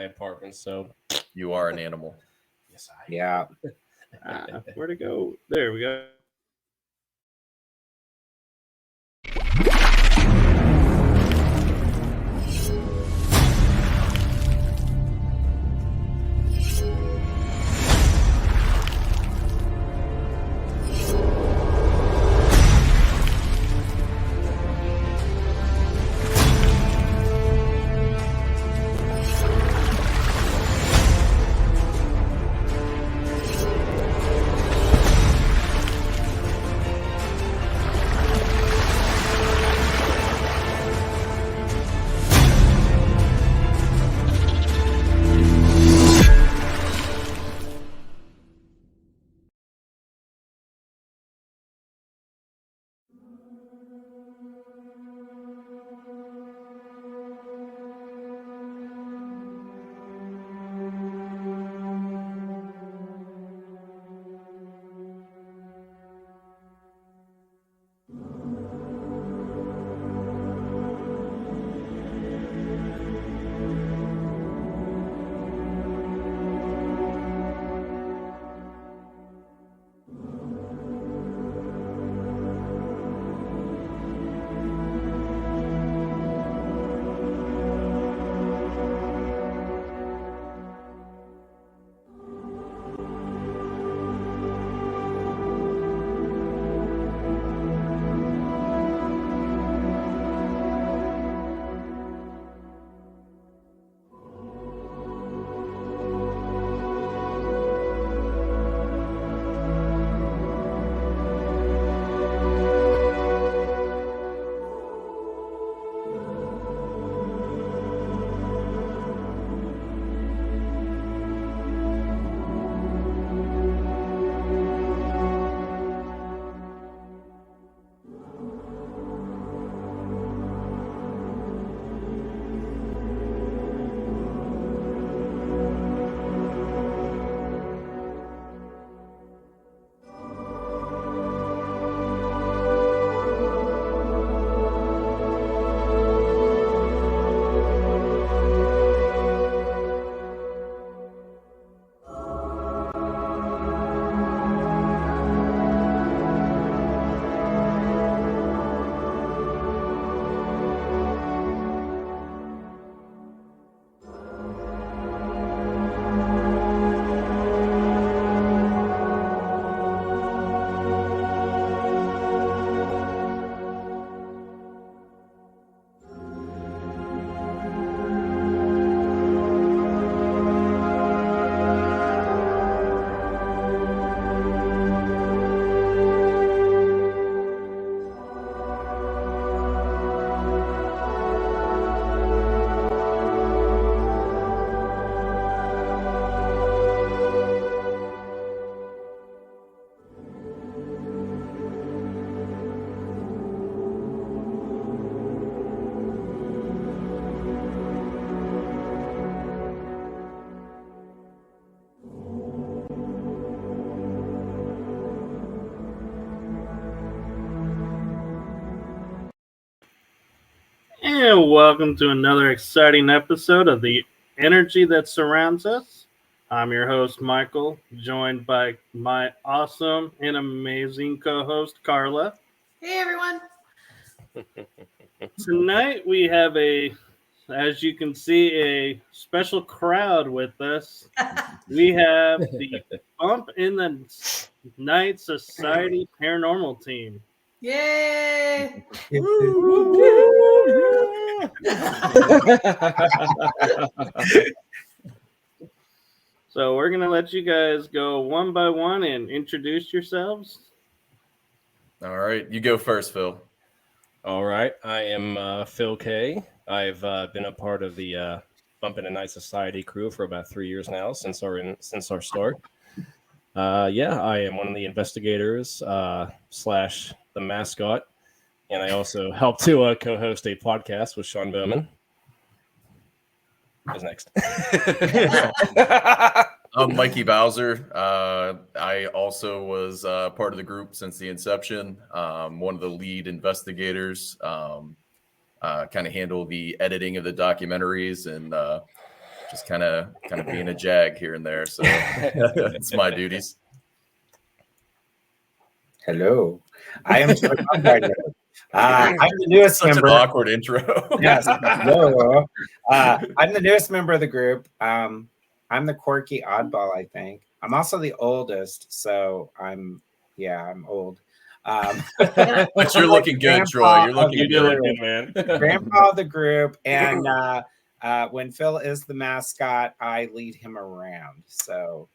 apartment, so You are an animal. yes, I. Yeah. Where'd it go? There we go. And welcome to another exciting episode of The Energy That Surrounds Us. I'm your host, Michael, joined by my awesome and amazing co-host, Carla. Hey, everyone. Tonight we have as you can see, a special crowd with us. We have the Bump in the Night Society Paranormal team. Yay! So we're going to let you guys go one by one and introduce yourselves. All right, you go first, Phil. All right, I am Phil K. I've been a part of the Bump in the Night Society crew for about 3 years now, since our start. I am one of the investigators slash the mascot, and I also help to co-host a podcast with Sean Bowman. Who's next? I'm Mikey Bowser. I also was part of the group since the inception. One of the lead investigators. Kind of handle the editing of the documentaries and just kind of being a jag here and there. So it's my duties. Hello, I am Troy Baumgartner. I'm the newest Such member. an awkward intro. Yes, hello. I'm the newest member of the group. I'm the quirky oddball, I think. I'm also the oldest, so I'm old. But you're looking good, Troy. You're looking good, man. Grandpa of the group, and when Phil is the mascot, I lead him around. So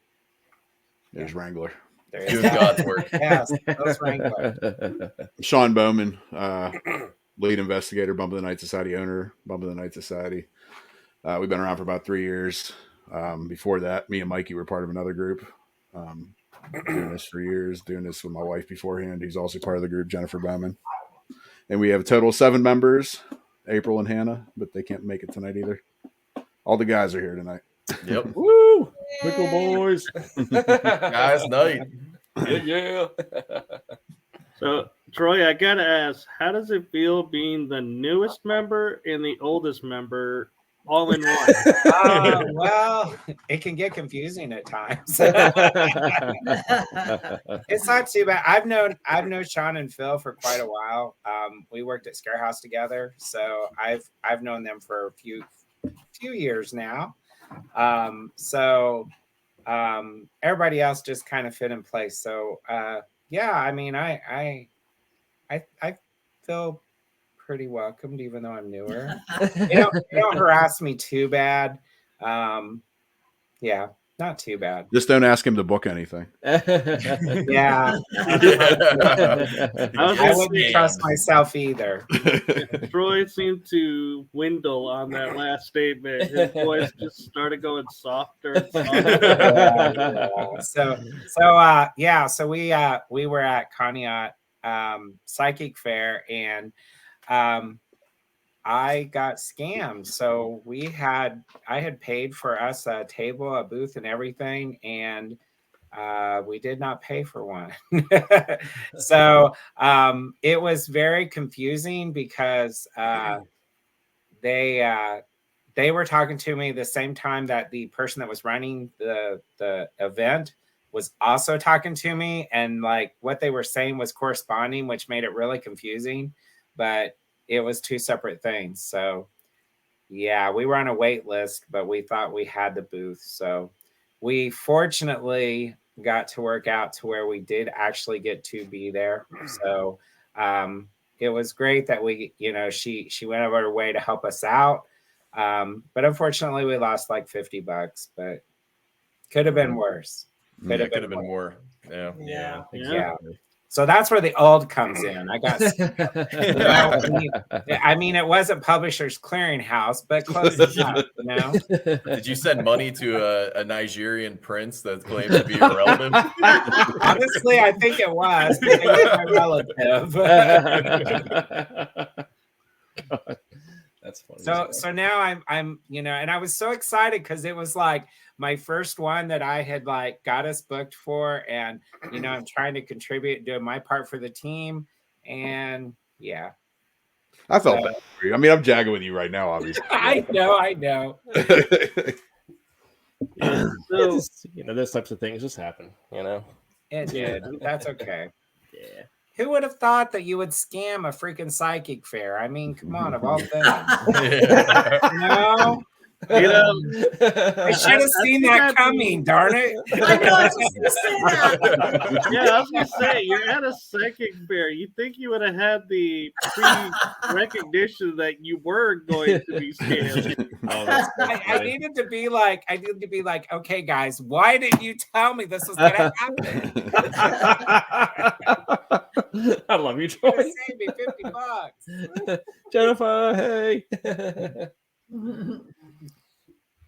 There's Wrangler. there is Doing that. God's work. Yes, those Wrangler. Sean Bowman, lead investigator, Bump of the Night Society owner, Bump of the Night Society. We've been around for about 3 years. Before that, me and Mikey were part of another group. Doing this for years, doing this with my wife beforehand, who's also part of the group, Jennifer Bowman. And we have a total of 7 members, April and Hannah, but they can't make it tonight either. All the guys are here tonight. Yep. Woo! Pickle boys. Guys, night. Yeah. So, Troy, I gotta ask, how does it feel being the newest member and the oldest member all in one? Well, it can get confusing at times. It's not too bad. I've known Sean and Phil for quite a while. We worked at Scare House together, so I've known them for a few years now. Everybody else just kind of fit in place. So yeah, I mean, I feel pretty welcomed, even though I'm newer. They don't harass me too bad. Yeah, not too bad. Just don't ask him to book anything. Yeah, I I wouldn't trust myself either. Troy seemed to dwindle on that last statement. His voice just started going softer and softer. So we were at Conneaut Psychic Fair, and I got scammed. So I had paid for us a table, a booth, and everything, and we did not pay for one. So it was very confusing because they were talking to me the same time that the person that was running the event was also talking to me, and like what they were saying was corresponding, which made it really confusing, but it was 2 separate things. So yeah, we were on a wait list, but we thought we had the booth. So we fortunately got to work out to where we did actually get to be there. So it was great that she went over her way to help us out. But unfortunately we lost like $50, but could have been worse. Could have been more. Yeah. Yeah. So that's where the old comes in. I got, I mean, it wasn't Publishers Clearinghouse, but close enough, you know. Did you send money to a Nigerian prince that claimed to be a relative? Honestly, I think it was. It was my relative. That's funny. So now I'm and I was so excited because it was like my first one that I had like got us booked for, and I'm trying to contribute, doing my part for the team, and yeah. I felt bad for you. I mean, I'm jagging with you right now, obviously. I know. Yeah, so those types of things just happen. It did. That's okay. Yeah. Who would have thought that you would scam a freaking psychic fair? I mean, come on, of all things. I should have seen that coming, darn it. I know, I was just gonna say that. Yeah, I was gonna say, you're at a psychic fair. You'd think you would have had the pre-recognition that you were going to be scammed. I needed to be like, okay, guys, why didn't you tell me this was gonna happen? I love you, Troy. Save me $50. Jennifer, hey.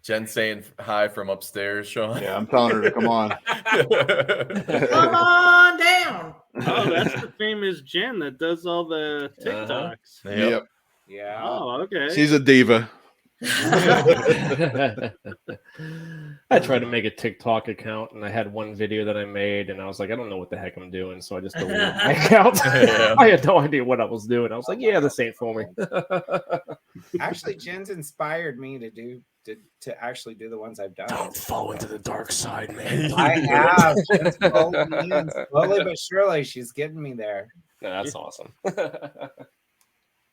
Jen saying hi from upstairs, Sean. Yeah, I'm telling her to come on. Come on down. Oh, that's the famous Jen that does all the TikToks. Yep. Yeah. Oh, okay. She's a diva. I tried to make a TikTok account, and I had one video that I made, and I was like, I don't know what the heck I'm doing, so I just deleted my account. Yeah. I had no idea what I was doing. I was like, yeah, this ain't for me. Actually, Jen's inspired me to actually do the ones I've done. Don't fall into the dark side, man. I have. Jen's pulled me in slowly but surely. She's getting me there. No, that's awesome.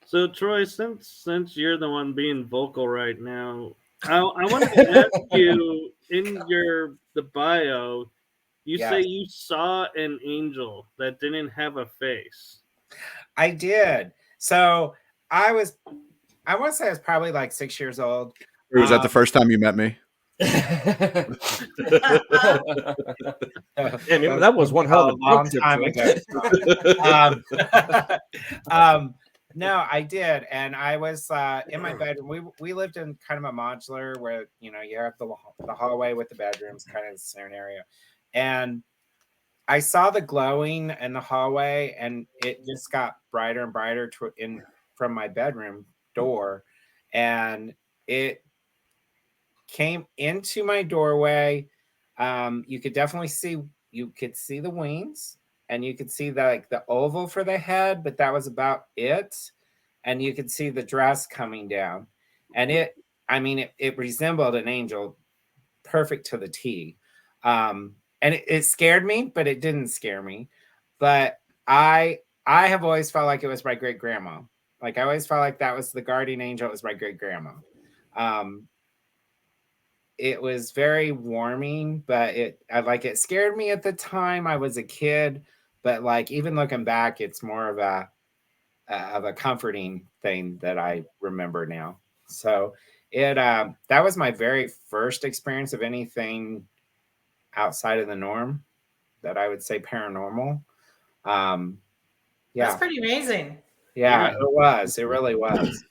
So Troy, since you're the one being vocal right now, I wanted to ask you in the bio, you Yes. say you saw an angel that didn't have a face. I did. So I want to say I was probably like 6 years old. Or was that the first time you met me? Yeah, I mean, that was one hell of a long trip, time Troy. ago. No, I did, and I was in my bedroom. We lived in kind of a modular where you have the hallway with the bedrooms, kind of the scenario, and I saw the glowing in the hallway, and it just got brighter and brighter from my bedroom door, and it came into my doorway. You could definitely see the wings, and you could see the oval for the head, but that was about it. And you could see the dress coming down, and it resembled an angel, perfect to the T. And it scared me, but it didn't scare me. But I have always felt like it was my great grandma. Like I always felt like that was the guardian angel. It was my great grandma. It was very warming, but it scared me at the time. I was a kid, but like even looking back, it's more of a comforting thing that I remember now. So that was my very first experience of anything outside of the norm that I would say paranormal. Yeah, That's pretty amazing. yeah, it was. It really was.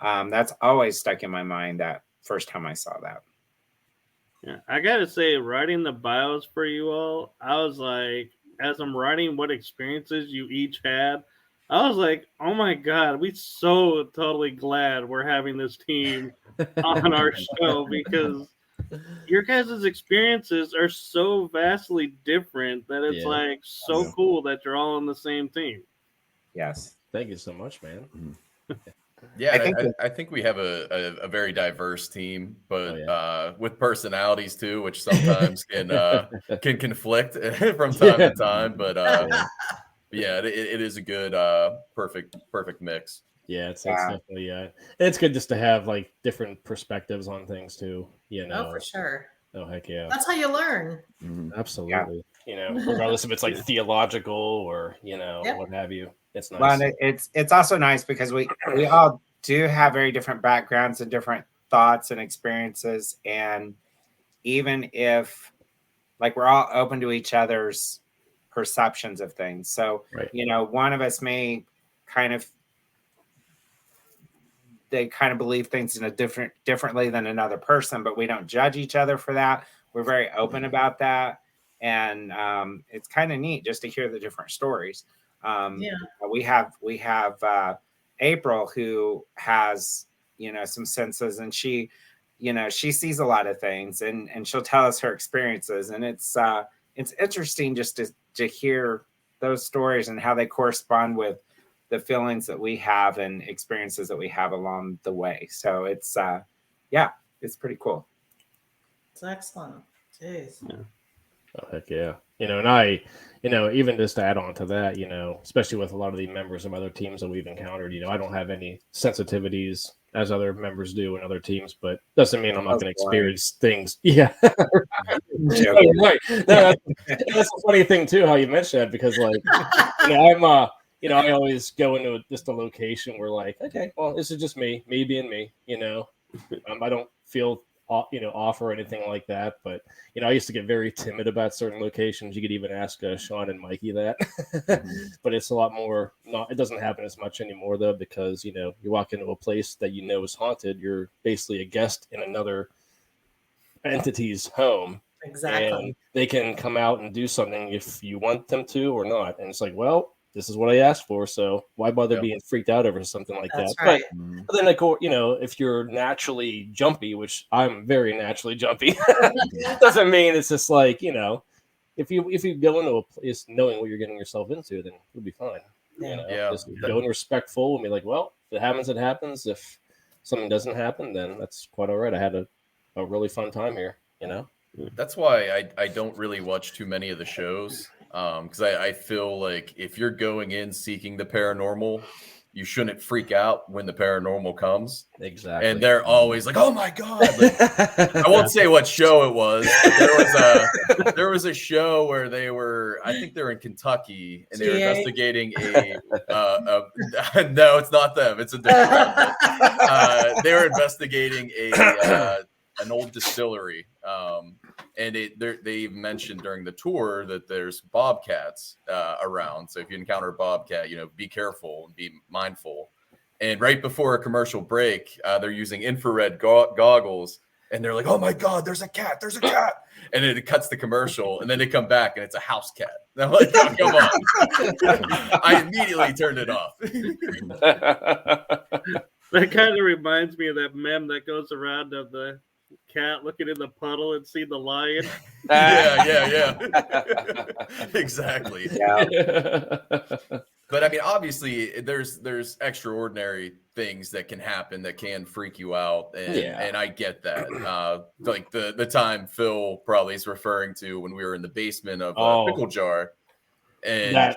That's always stuck in my mind that first time I saw that. Yeah, I gotta say, writing the bios for you all, I was like, as I'm writing what experiences you each had, I was like, oh my god, we so totally glad we're having this team on our show because your guys' experiences are so vastly different that it's like so cool that you're all on the same team. Yes. Thank you so much, man. Yeah, I think we have a very diverse team, but with personalities too, which sometimes can conflict from time to time. But yeah, it is a good perfect mix. Yeah, it's definitely it's good just to have like different perspectives on things too. Oh, for sure. Oh heck yeah. That's how you learn. Absolutely. Yeah. Regardless if it's like theological or what have you. It's nice. Well, it's also nice because we all do have very different backgrounds and different thoughts and experiences, and even if like we're all open to each other's perceptions of things. So one of us may kind of believe things in a differently than another person, but we don't judge each other for that. We're very open about that, and it's kind of neat just to hear the different stories. We have April who has some senses, and she sees a lot of things, and she'll tell us her experiences, and it's interesting just to hear those stories and how they correspond with the feelings that we have and experiences that we have along the way. So it's it's pretty cool. It's excellent. Jeez. Yeah. Oh heck yeah. And I, even just to add on to that, especially with a lot of the members of other teams that we've encountered, I don't have any sensitivities as other members do in other teams, but doesn't mean I'm not going to experience things. Yeah. Right. No, that's a funny thing too, how you mentioned that, because like, I'm I always go into just a location where like, okay, well, this is just me being me, I don't feel off or anything like that, but I used to get very timid about certain locations. You could even ask Sean and Mikey that. But it's a lot more it doesn't happen as much anymore though, because you walk into a place that is haunted, you're basically a guest in another entity's home. Exactly. And they can come out and do something if you want them to or not, and it's like, well, this is what I asked for, so why bother being freaked out over something like That's that? Right. But then, of course, if you're naturally jumpy, which I'm very naturally jumpy, doesn't mean it's just like, if you go into a place knowing what you're getting yourself into, then you'll be fine. Just go in respectful and be like, well, if it happens, it happens. If something doesn't happen, then that's quite all right. I had a really fun time here, you know? That's why I don't really watch too many of the shows. Because I feel like if you're going in seeking the paranormal, you shouldn't freak out when the paranormal comes. Exactly. And they're always like, "Oh my god!" Like, I won't say what show it was, but there was a show where I think they're in Kentucky, and they were investigating no, it's not them. It's a different one. They were investigating an old distillery. And they mentioned during the tour that there's bobcats around. So if you encounter a bobcat, be careful and be mindful. And right before a commercial break, they're using infrared goggles, and they're like, "Oh my God, there's a cat! There's a cat!" And then it cuts the commercial, and then they come back, and it's a house cat. And I'm like, "Oh, come on!" I immediately turned it off. That kind of reminds me of that meme that goes around of the cat looking in the puddle and see the lion. Yeah. Exactly. Yeah. But I mean, obviously, there's extraordinary things that can happen that can freak you out, and I get that. Like the time Phil probably is referring to when we were in the basement of Pickle Jar, and a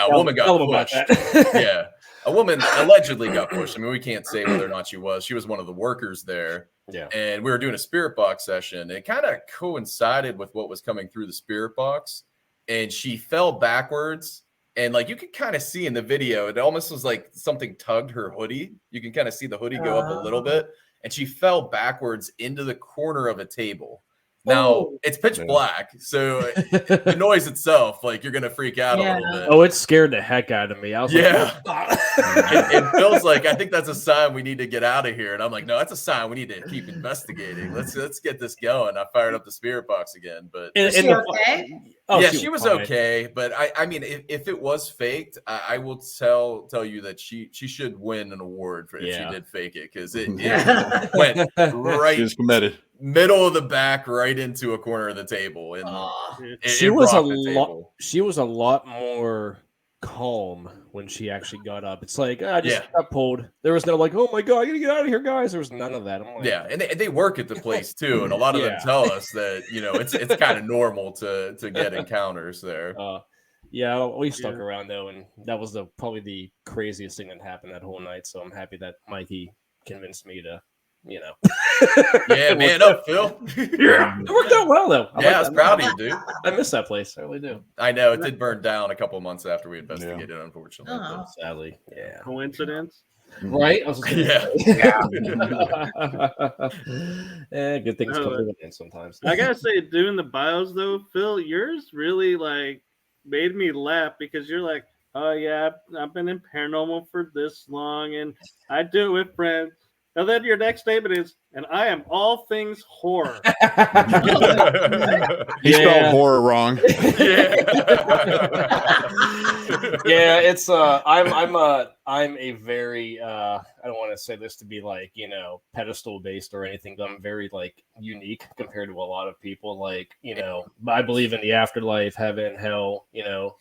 woman got pushed. Yeah, a woman allegedly got pushed. I mean, we can't say whether or not she was. She was one of the workers there. Yeah. And we were doing a spirit box session. It kind of coincided with what was coming through the spirit box. And she fell backwards. And like you could kind of see in the video, it almost was like something tugged her hoodie. You can kind of see the hoodie go up a little bit. And she fell backwards into the corner of a table. Now it's pitch black, so the noise itself, like you're gonna freak out a little bit. Oh, it scared the heck out of me. I was like, it feels like I think that's a sign we need to get out of here. And I'm like, no, that's a sign we need to keep investigating. Let's get this going. I fired up the spirit box again, but is she okay? Yeah, she was okay. But I mean, if it was faked, I will tell you that she should win an award for if she did fake it, because it went right. She was committed. Middle of the back, right into a corner of the table, and she was a lot more calm when she actually got up. It's like I just got pulled. There was no like, "Oh my God, I gotta get out of here, guys." There was none of that. I'm like, and they work at the place too, and a lot of them tell us that it's kind of normal to get encounters there. We stuck around though, and that was probably the craziest thing that happened that whole night. So I'm happy that Mikey convinced me to. Yeah, man up, Phil. It worked out well though. I was proud of you, dude. I miss that place. I really do. I know it did burn down a couple months after we investigated, unfortunately. Sadly, Coincidence, right? I was good things come to an end sometimes. I gotta say, doing the bios though, Phil, yours really like made me laugh because you're like, "Oh yeah, I've been in paranormal for this long, and I do it with friends." And then your next statement is, "And I am all things horror." He spelled horror wrong. It's I'm a very I don't want to say this to be like pedestal based or anything, but I'm very like unique compared to a lot of people. Like I believe in the afterlife, heaven, hell.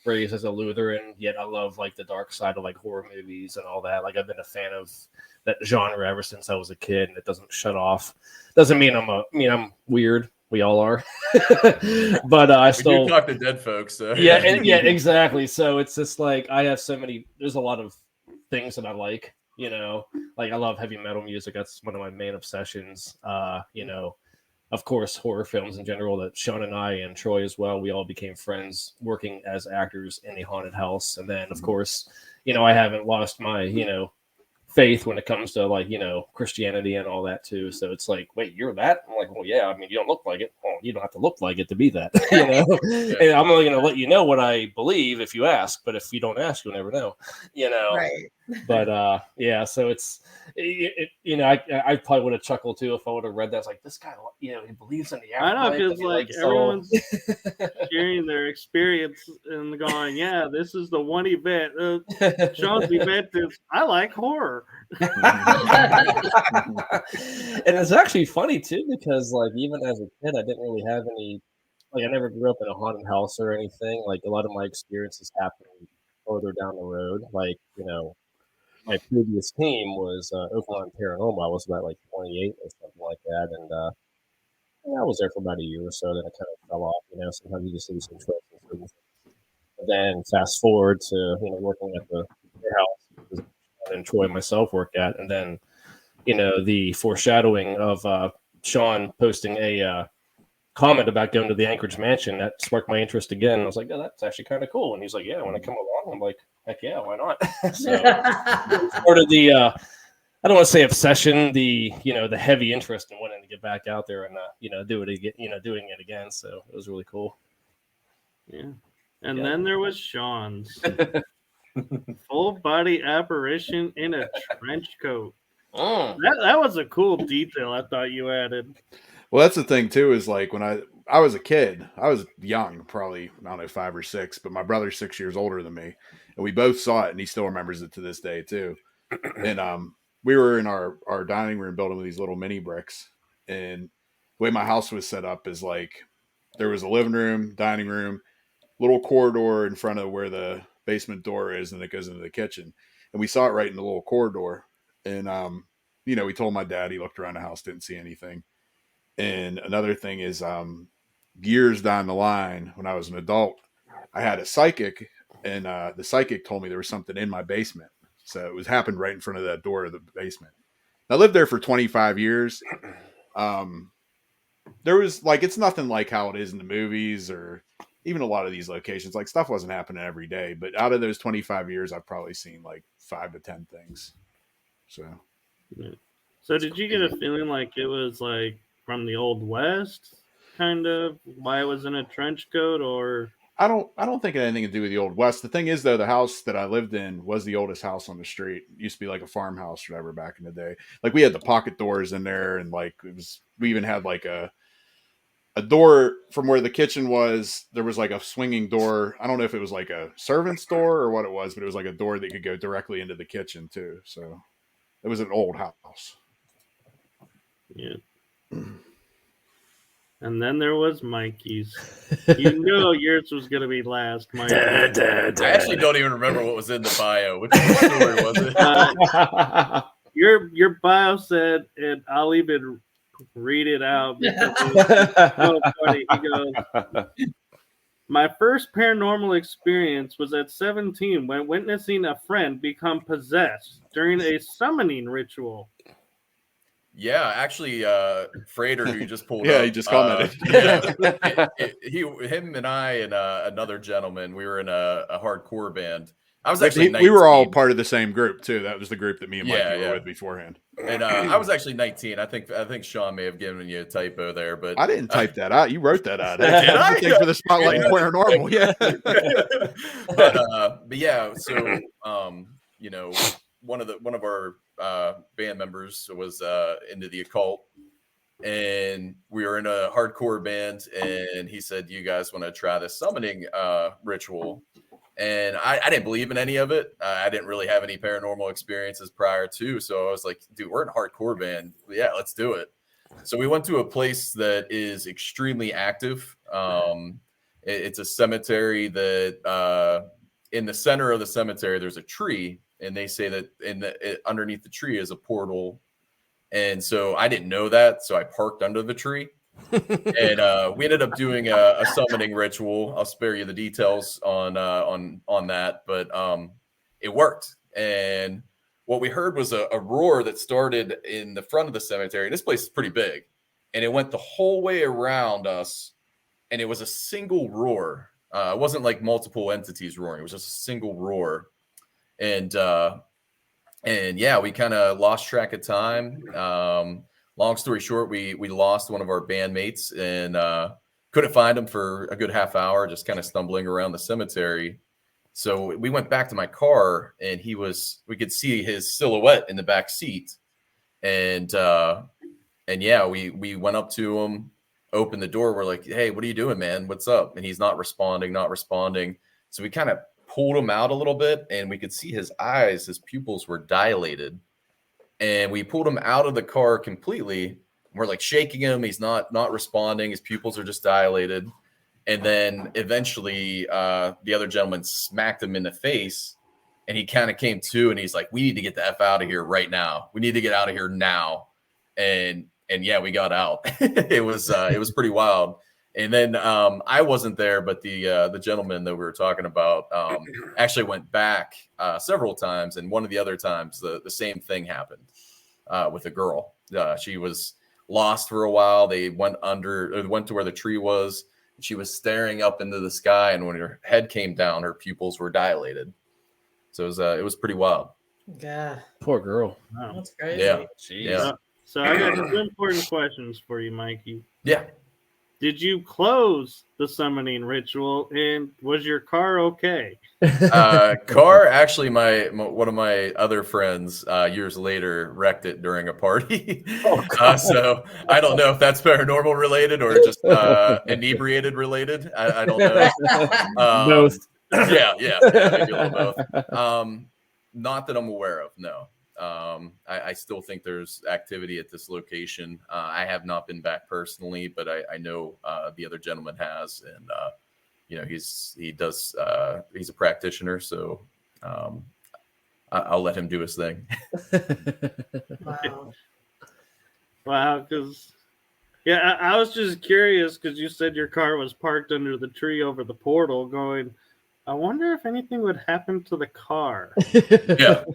Raised as a Lutheran, yet I love like the dark side of like horror movies and all that. Like I've been a fan of that genre ever since I was a kid, and it doesn't shut off. Doesn't mean I'm weird. We all are, but I still we do talk to dead folks. So. Exactly. So it's just like I have so many. There's a lot of things that I like. Like I love heavy metal music. That's one of my main obsessions. Of course, horror films in general. That Sean and I and Troy as well. We all became friends working as actors in a haunted house, and then of course, I haven't lost my faith when it comes to like Christianity and all that too. So it's like, wait, you're that? I'm like, well, yeah. I mean, you don't look like it. Well, you don't have to look like it to be that. And I'm only going to let you know what I believe if you ask. But if you don't ask, you'll never know. Right. But so it's I probably would have chuckled too if I would have read that. It's like this guy, he believes in the afterlife. I know, because like everyone's sharing their experience and going, yeah, this is the one event. Sean's event is I like horror. And it's actually funny too, because like even as a kid, I didn't really have any. Like I never grew up in a haunted house or anything. Like a lot of my experiences happened further down the road. Like my previous team was Oakland Paranormal. I was about like 28 or something like that, and yeah, I was there for about a year or so. Then it kind of fell off. Sometimes you just lose interest in certain things. And then fast forward to working at the warehouse I enjoy myself work at, and then the foreshadowing of Sean posting a comment about going to the Anchorage mansion that sparked my interest again. I was like, oh, that's actually kind of cool. And he's like, yeah, when I come along, I'm like, heck yeah, why not? So started the I don't want to say obsession, the heavy interest in wanting to get back out there and do it again, doing it again. So it was really cool. Yeah. And then there was Sean's full body apparition in a trench coat. Oh. That was a cool detail I thought you added. Well, that's the thing too, is like when I was a kid, I was young, probably, I don't know, 5 or 6, but my brother's 6 years older than me. And we both saw it, and he still remembers it to this day too. And we were in our dining room building with these little mini bricks. And the way my house was set up is like there was a living room, dining room, little corridor in front of where the basement door is, and it goes into the kitchen. And we saw it right in the little corridor. And we told my dad. He looked around the house, didn't see anything. And another thing is years down the line, when I was an adult, I had a psychic, and the psychic told me there was something in my basement. So it was happened right in front of that door of the basement. I lived there for 25 years. There was it's nothing like how it is in the movies or even a lot of these locations. Like, stuff wasn't happening every day, but out of those 25 years, I've probably seen like 5 to 10 things. So did you get a feeling like it was like from the Old West, kind of why it was in a trench coat? Or I don't think it had anything to do with the Old West. The thing is, though, the house that I lived in was the oldest house on the street. It used to be like a farmhouse or whatever back in the day. Like, we had the pocket doors in there, and we even had like a door from where the kitchen was. There was like a swinging door. I don't know if it was like a servant's door or what it was, but it was like a door that could go directly into the kitchen too. So it was an old house. Yeah. And then there was Mikey's. Yours was going to be last, Mikey. I actually don't even remember what was in the bio. Which story was it? Your bio said, and I'll even read it out because it's so funny. He goes, my first paranormal experience was at 17 when witnessing a friend become possessed during a summoning ritual. Yeah, actually, Frater, who you just pulled yeah, up. he just commented. Him and I and another gentleman, we were in a hardcore band. I was actually 19. We were all part of the same group too. That was the group that me and Mikey were with beforehand. And I was actually 19. I think Sean may have given you a typo there, but I didn't type that out. You wrote that out. Did I? Thanks for the spotlight and paranormal. Yeah. but yeah, so one of our band members was into the occult, and we were in a hardcore band, and he said, you guys want to try this summoning ritual? And I didn't believe in any of it. I didn't really have any paranormal experiences prior to, so I was like, dude, we're in a hardcore band, yeah, let's do it. So we went to a place that is extremely active. It's a cemetery that in the center of the cemetery there's a tree, and they say that underneath the tree is a portal. And so I didn't know that, so I parked under the tree. And we ended up doing a summoning ritual. I'll spare you the details on that, but it worked. And what we heard was a roar that started in the front of the cemetery. This place is pretty big, and it went the whole way around us, and it was a single roar. It wasn't like multiple entities roaring. It was just a single roar. And yeah, we kind of lost track of time. Long story short, we lost one of our bandmates and couldn't find him for a good half hour, just kind of stumbling around the cemetery. So we went back to my car, and we could see his silhouette in the back seat. And yeah, we went up to him, opened the door. We're like, hey, what are you doing, man? What's up? And he's not responding. So we kind of pulled him out a little bit, and we could see his eyes, his pupils were dilated. And we pulled him out of the car completely. We're like shaking him. He's not responding. His pupils are just dilated. And then eventually the other gentleman smacked him in the face. and he kind of came to, and he's like, "We need to get the F out of here right now. We need to get out of here now." And yeah, we got out. It was pretty wild. And then I wasn't there, but the gentleman that we were talking about actually went back several times, and one of the other times the same thing happened with a girl. She was lost for a while. They went to where the tree was. She was staring up into the sky, and when her head came down, her pupils were dilated. So it was pretty wild. Yeah. Poor girl. Wow. That's crazy. Yeah. Jeez. Yeah. So I got two important questions for you, Mikey. Yeah. Did you close the summoning ritual, and was your car okay? Car, actually, my one of my other friends years later wrecked it during a party. So I don't know if that's paranormal related or just inebriated related. I don't know. Both. Yeah, maybe a little both. Not that I'm aware of. No. I still think there's activity at this location. I have not been back personally, but I know the other gentleman has, and he's a practitioner, so I'll let him do his thing. Wow, because I was just curious because you said your car was parked under the tree over the portal, going, I wonder if anything would happen to the car. Yeah.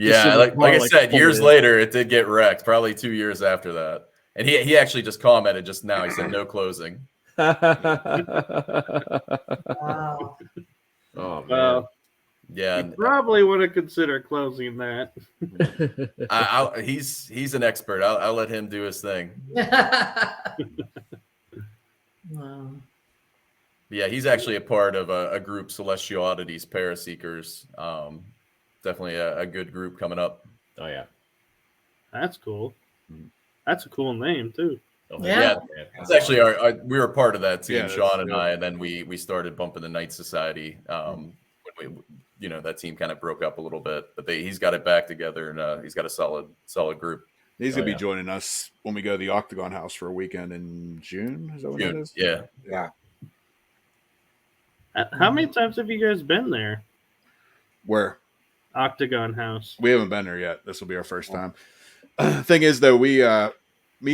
Like I said, years later, it did get wrecked. Probably 2 years after that, and he actually just commented just now. He said no closing. Wow. Oh man. Well, Yeah, you probably want to consider closing that. he's an expert. I'll let him do his thing. Wow. Yeah, he's actually a part of a group, Celestial Oddities Paraseekers. Definitely a good group coming up. Oh yeah. That's cool. That's a cool name too. Yeah. It's actually we were part of that team, Yeah, Sean and I, and then we started Bumping the Night Society. When that team kind of broke up a little bit, but he's got it back together, and he's got a solid group. He's gonna be joining us when we go to the Octagon House for a weekend in June. Is that what it is? Yeah. How many times have you guys been there? Where? Octagon House. We haven't been there yet. This will be our first time. Thing is, though, me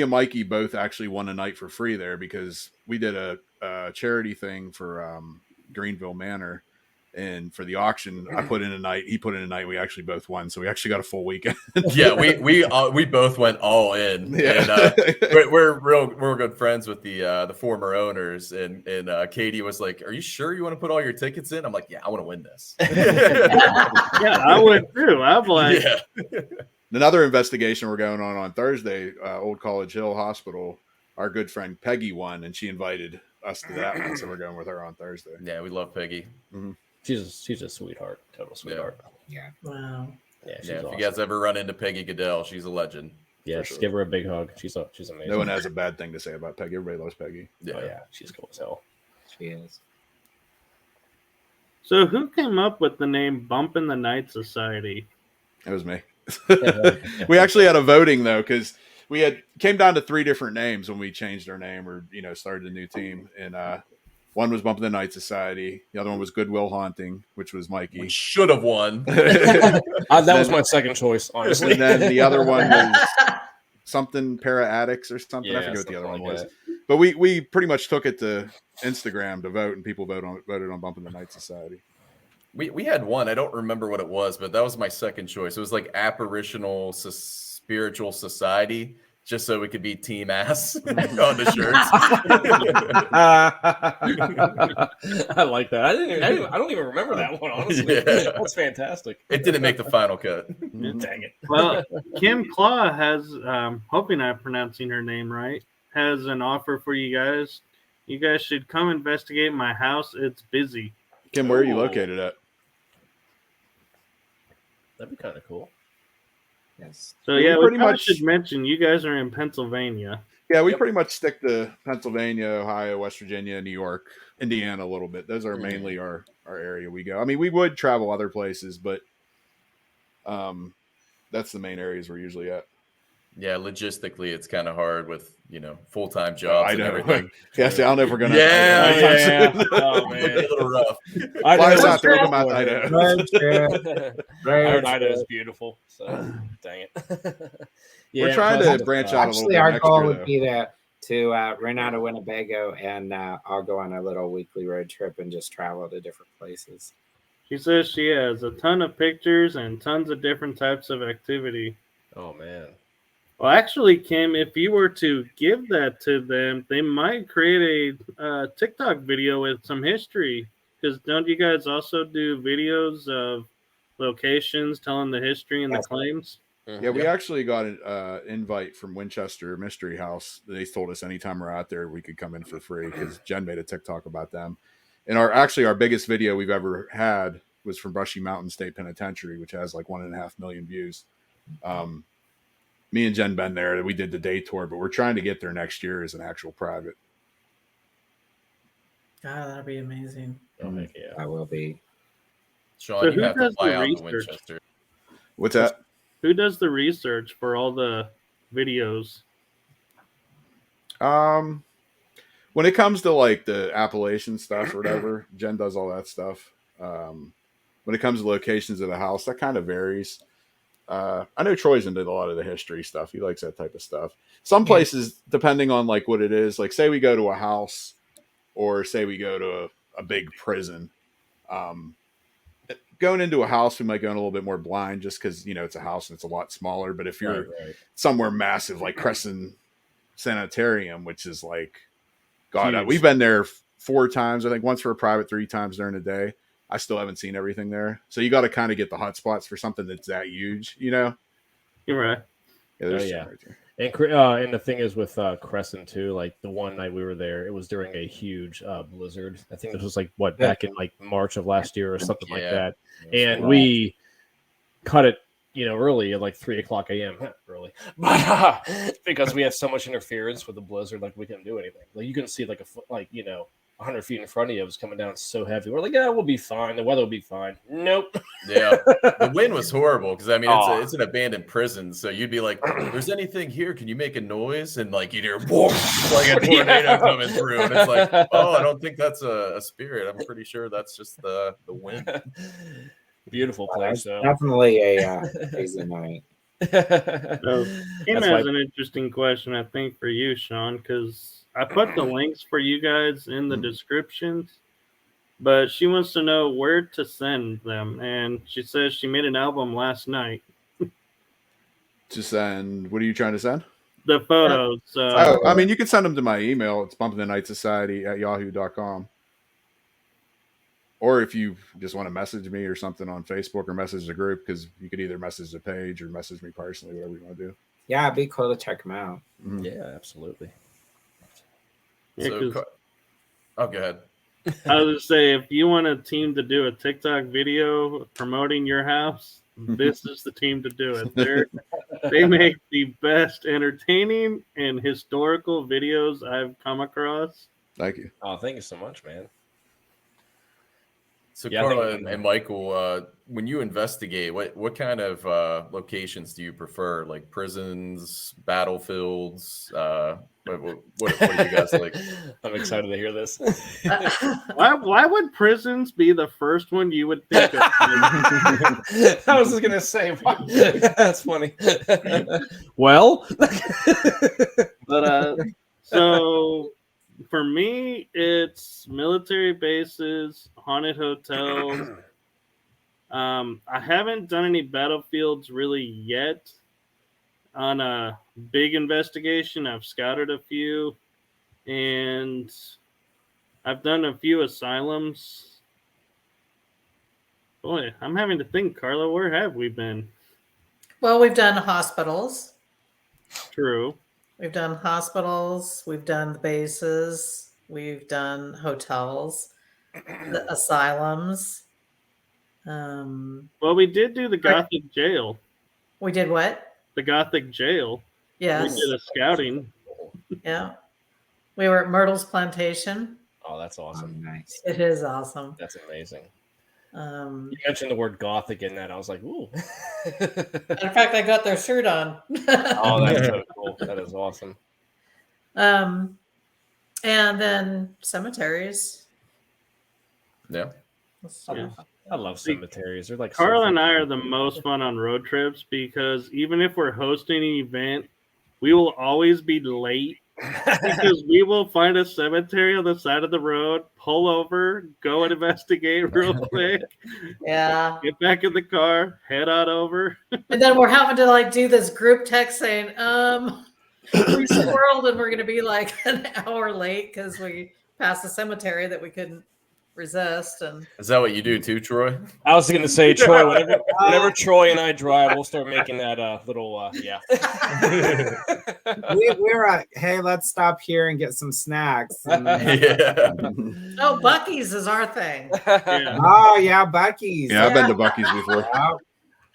and Mikey both actually won a night for free there because we did a charity thing for Greenville Manor, and for the auction, I put in a night. He put in a night. We actually both won, so we actually got a full weekend. Yeah, we both went all in. Yeah. And, we're real good friends with the former owners, and Katie was like, "Are you sure you want to put all your tickets in?" I'm like, "Yeah, I want to win this." Yeah, I would too. I'm like, Another investigation we're going on Thursday, Old College Hill Hospital. Our good friend Peggy won, and she invited us to that one, so we're going with her on Thursday. Yeah, we love Peggy. Mm-hmm. She's a sweetheart, total sweetheart. Yeah. Wow. Yeah, she's If awesome. you guys ever run into Peggy Goodell, she's a legend. Yeah, just give her a big hug. She's amazing. No one has a bad thing to say about Peggy. Everybody loves Peggy. Oh yeah, she's cool as hell. She is. so who came up with the name Bumpin' the Night Society? It was me. We actually had a voting though, because we came down to 3 different names when we changed our name or started a new team, and one was Bumpin' the Night Society. The other one was Goodwill Haunting, which was Mikey. Which should have won. That was my second choice, honestly. And then the other one was something Para Addicts or something. Yeah, I forget what the other one was. that. But we pretty much took it to Instagram to vote, and people voted on Bumpin' the Night Society. We had one. I don't remember what it was, but that was my second choice. It was like Apparitional Spiritual Society, just so we could be team ass on the shirts. I like that. I don't even remember that one, honestly. Yeah. That's fantastic. It didn't make the final cut. Dang it. Well, Kim Claw has, hoping I'm pronouncing her name right, has an offer for you guys. You guys should come investigate my house. It's busy. Kim, where are you located at? That'd be kind of cool. Yes. So We yeah, pretty we much- should mention you guys are in Pennsylvania. Yeah, we Yep. pretty much stick to Pennsylvania, Ohio, West Virginia, New York, Indiana a little bit. Those are mainly our area we go. I mean, we would travel other places, but that's the main areas we're usually at. Yeah, logistically, it's kind of hard with full-time jobs and everything. Yeah, see, I don't know if we're gonna. Yeah. Oh man, a little rough. Fly us out there. We'll come out to Idaho. I heard Idaho is beautiful, so dang it. We're trying to branch out a little bit. Actually, our next goal year, would be to rent out of Winnebago, and I'll go on a little weekly road trip and just travel to different places. She says she has a ton of pictures and tons of different types of activity. Oh, man. Well, actually, Kim, if you were to give that to them, they might create a TikTok video with some history. Because don't you guys also do videos of locations telling the history and the claims? Yeah, we actually got an invite from Winchester Mystery House. They told us anytime we're out there, we could come in for free because Jen made a TikTok about them. And our biggest video we've ever had was from Brushy Mountain State Penitentiary, which has like 1.5 million views. Me and Jen been there. We did the day tour, but we're trying to get there next year as an actual private. God, that'd be amazing. Oh, heck yeah. I will be. Sean, So you have to fly out to research? Winchester. What's that? Who does the research for all the videos? When it comes to like the Appalachian stuff or whatever, Jen does all that stuff. When it comes to locations of the house, that kind of varies. I know Troy's into a lot of the history stuff. He likes that type of stuff. Some places, depending on like what it is, like say we go to a house or say we go to a big prison. Going into a house, we might go in a little bit more blind just because, it's a house and it's a lot smaller. But if you're somewhere massive like Crescent Sanitarium, which is like, God, we've been there 4 times. I think once for a private, 3 times during the day. I still haven't seen everything there. So you got to kind of get the hot spots for something that's that huge, You're right. Yeah, And the thing is with Crescent too, like the one night we were there, it was during a huge blizzard. I think this was like back in like March of last year or something like that. And we cut it, early at like 3:00 a.m. early, but because we had so much interference with the blizzard, like we couldn't do anything. Like you couldn't see like 100 feet in front of you. It was coming down so heavy. We're like, yeah, we'll be fine. The weather will be fine. Nope. Yeah, the wind was horrible because it's an abandoned prison. So you'd be like, "There's anything here? Can you make a noise?" And like you'd hear whoosh, like a tornado coming through, and it's like, "Oh, I don't think that's a spirit. I'm pretty sure that's just the wind." Beautiful place, though. Definitely a crazy night. So, Kim has an interesting question, I think, for you, Sean, because I put the links for you guys in the descriptions, but she wants to know where to send them. And she says she made an album last night. To send, what are you trying to send? The photos. You can send them to my email. It's bumpingthenightsociety@yahoo.com. Or if you just want to message me or something on Facebook or message the group, because you could either message the page or message me personally, whatever you want to do. Yeah, it'd be cool to check them out. Mm-hmm. Yeah, absolutely. So, go ahead. I was going to say, if you want a team to do a TikTok video promoting your house, this is the team to do it. They make the best entertaining and historical videos I've come across. Thank you. Oh, thank you so much, man. So, Carla and Michael, when you investigate, what kind of locations do you prefer? Like prisons, battlefields? What do you guys like? I'm excited to hear this. Why would prisons be the first one you would think of? I was just gonna say, that's funny. Well, but so. For me, it's military bases, haunted hotels. I haven't done any battlefields really yet. On a big investigation, I've scouted a few, and I've done a few asylums. Boy, I'm having to think, Carla, where have we been? Well, we've done hospitals. True. We've done hospitals, we've done the bases, we've done hotels, the asylums. Well, we did do the Gothic jail. We did what? The Gothic jail. Yes. We did a scouting. Yeah. We were at Myrtle's Plantation. Oh, that's awesome. Nice. It is awesome. That's amazing. You mentioned the word gothic in that. I was like, ooh. In fact, I got their shirt on. Oh, that's so cool. That is awesome. And then cemeteries. Yeah. I love cemeteries. They're like Carl and I are the most fun on road trips because even if we're hosting an event, we will always be late because we will find a cemetery on the side of the road, pull over, go and investigate real quick. Yeah. Get back in the car, head on over. And then we're having to like do this group text saying, we squirreled and we're going to be like an hour late because we passed a cemetery that we couldn't resist. And is that what you do too, Troy? I was going to say, Troy, whenever Troy and I drive, we'll start making that little, yeah. We're hey, let's stop here and get some snacks. Yeah. oh, Buc-ee's is our thing. Yeah. Oh yeah, Buc-ee's. Yeah, I've been to Buc-ee's before. Wow.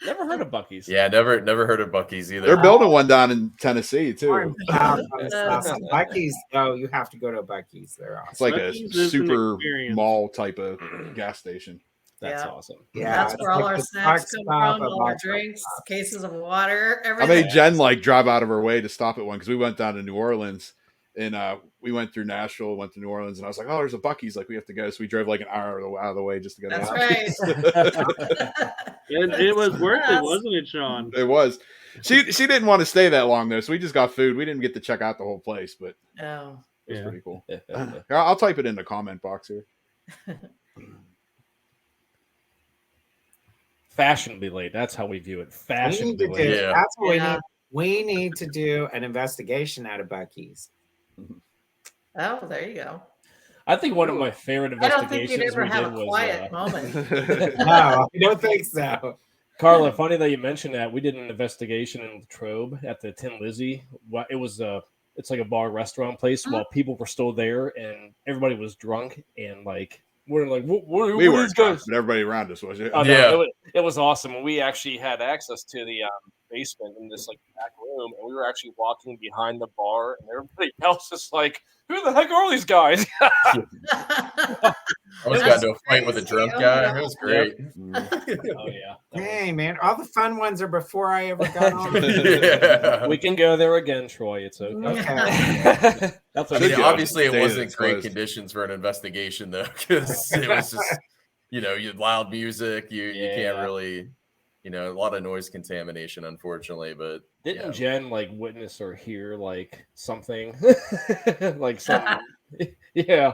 Never heard of Buc-ee's. Yeah, never heard of Buc-ee's either. They're building one down in Tennessee too. Buc-ee's. Oh, you have to go to a Buc-ee's. They're awesome. It's like Buc-ee's a is an super experience. mall type of gas station. That's Yeah. awesome. Yeah, That's it's where all like our the snacks truck come stop, from, a all our box truck drinks, stop. cases of water, I everything. made Jen like drive out of her way to stop at one because we went down to New Orleans and we went through Nashville, went to New Orleans, and I was like, "Oh, there's a Buc-ee's, like we have to go." So we drove like an hour out of the way just to go to That's Buc-ee's. right. It was worth it, wasn't it, Sean? It was. She didn't want to stay that long though, so we just got food. We didn't get to check out the whole place, but Oh. it was Yeah. pretty cool. I'll type it in the comment box here. Fashionably late. That's how we view it. Fashionably late. Yeah. That's what Yeah. we need to do an investigation out of Buc-ee's. Oh, there you go. I think one of my favorite I don't think investigations you'd ever we have did a was quiet moment. No, I don't think so. Carla, funny that you mentioned that. We did an investigation in Latrobe at the Tin Lizzy. It was it's like a bar restaurant place while people were still there and everybody was drunk and like we're like, what are We were these guys? but everybody around us was. Oh, Yeah. no, it was awesome. We actually had access to the basement in this like back room, and we were actually walking behind the bar, and everybody else is like, "Who the heck are these guys?" I almost got into a fight with a drunk guy. It was great. Oh yeah. Hey man, all the fun ones are before I ever got on. Yeah. We can go there again, Troy. It's okay. Okay. That's I okay. mean, obviously, it Days wasn't it's great closed. conditions for an investigation, though, because it was just, you had loud music. You can't really, a lot of noise contamination, unfortunately. But Didn't Jen like witness or hear like something, like some, yeah,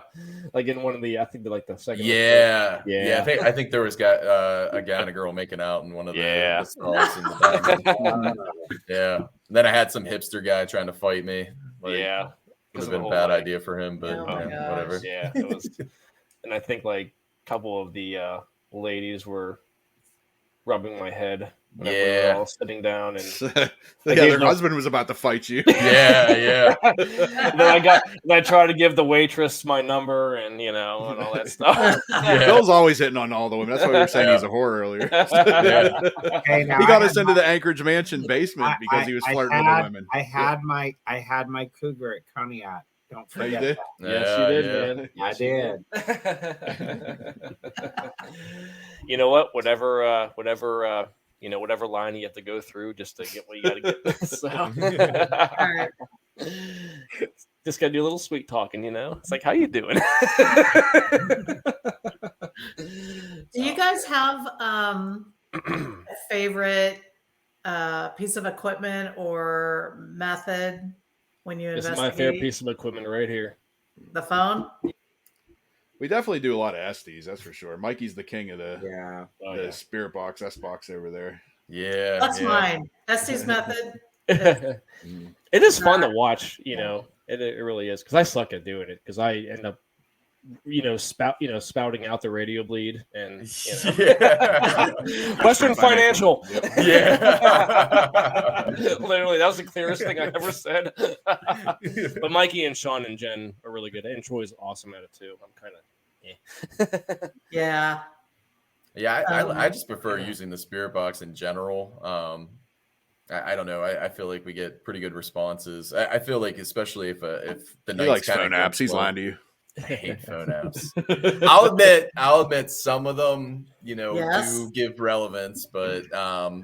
like in one of the I think like the second. Yeah. Yeah. I think there was a guy and a girl making out in one of the stalls in the back. Yeah. And then I had some hipster guy trying to fight me. Like, Yeah. would have been a bad idea for him, but Oh my whatever. Yeah, it was, and I think like a couple of the ladies were rubbing my head. whenever we were all sitting down, and Their husband was about to fight you. Yeah. then I tried to give the waitress my number, and and all that stuff. Bill's always hitting on all the women. That's why we were saying he's a whore earlier. Okay, now He got I us had into my- the Anchorage Mansion basement because he was flirting with the women. I had my cougar at Conneaut. Don't Oh, you forget did? that. Yes, you did, man. I Yes, you did. You know what? Whatever line you have to go through just to get what you got to get. So, All right. just gotta do a little sweet talking. It's like, how you doing? Do you guys have a favorite piece of equipment or method when you This is investigate? my favorite piece of equipment right here. The phone? We definitely do a lot of Estes, that's for sure. Mikey's the king of the Yeah. spirit box, S box over there. Yeah. That's mine. Estes method. It is fun to watch. It really is because I suck at doing it because I end up spouting out the radio bleed and Western Financial. Yeah. Literally, that was the clearest thing I ever said. But Mikey and Sean and Jen are really good, and Troy's awesome at it too. I'm kind of Yeah. Yeah, I just prefer using the spirit box in general. I don't know. I feel like we get pretty good responses. I feel like especially if the He night's likes kind phone of apps. He's lying to you. I hate phone apps. I'll admit some of them, do give relevance, but I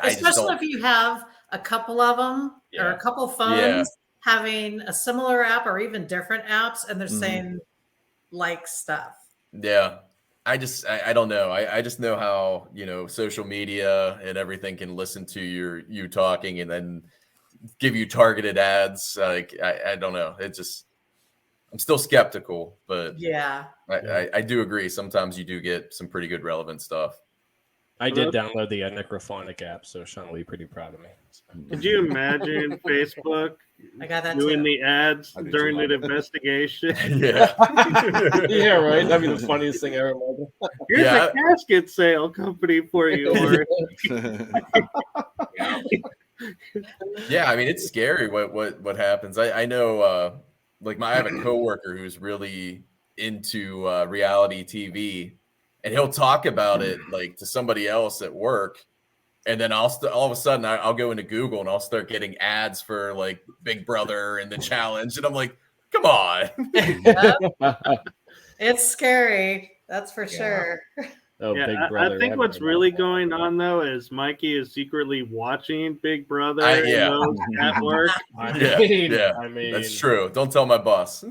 just especially don't. if you have a couple of them or a couple phones having a similar app or even different apps, and they're saying like stuff. Yeah. I don't know. I just know how, social media and everything can listen to you talking and then give you targeted ads. Like, I don't know. I'm still skeptical, but yeah, I do agree. Sometimes you do get some pretty good relevant stuff. I did download the Necrophonic app, so Sean will be pretty proud of me. Could you imagine Facebook doing the ads during the investigation? Yeah. Yeah, right. That'd be the funniest thing ever. Here's a casket sale company for you, Lord. Yeah, I mean, it's scary what happens. I know, I have a coworker who's really into reality TV, and he'll talk about it like to somebody else at work, and then all of a sudden I'll go into Google and I'll start getting ads for like Big Brother and the challenge, and I'm like, come on. it's scary. That's for sure. Oh, yeah, Big Brother. I think what's really going on though is Mikey is secretly watching Big Brother at work. I mean, that's true. Don't tell my boss.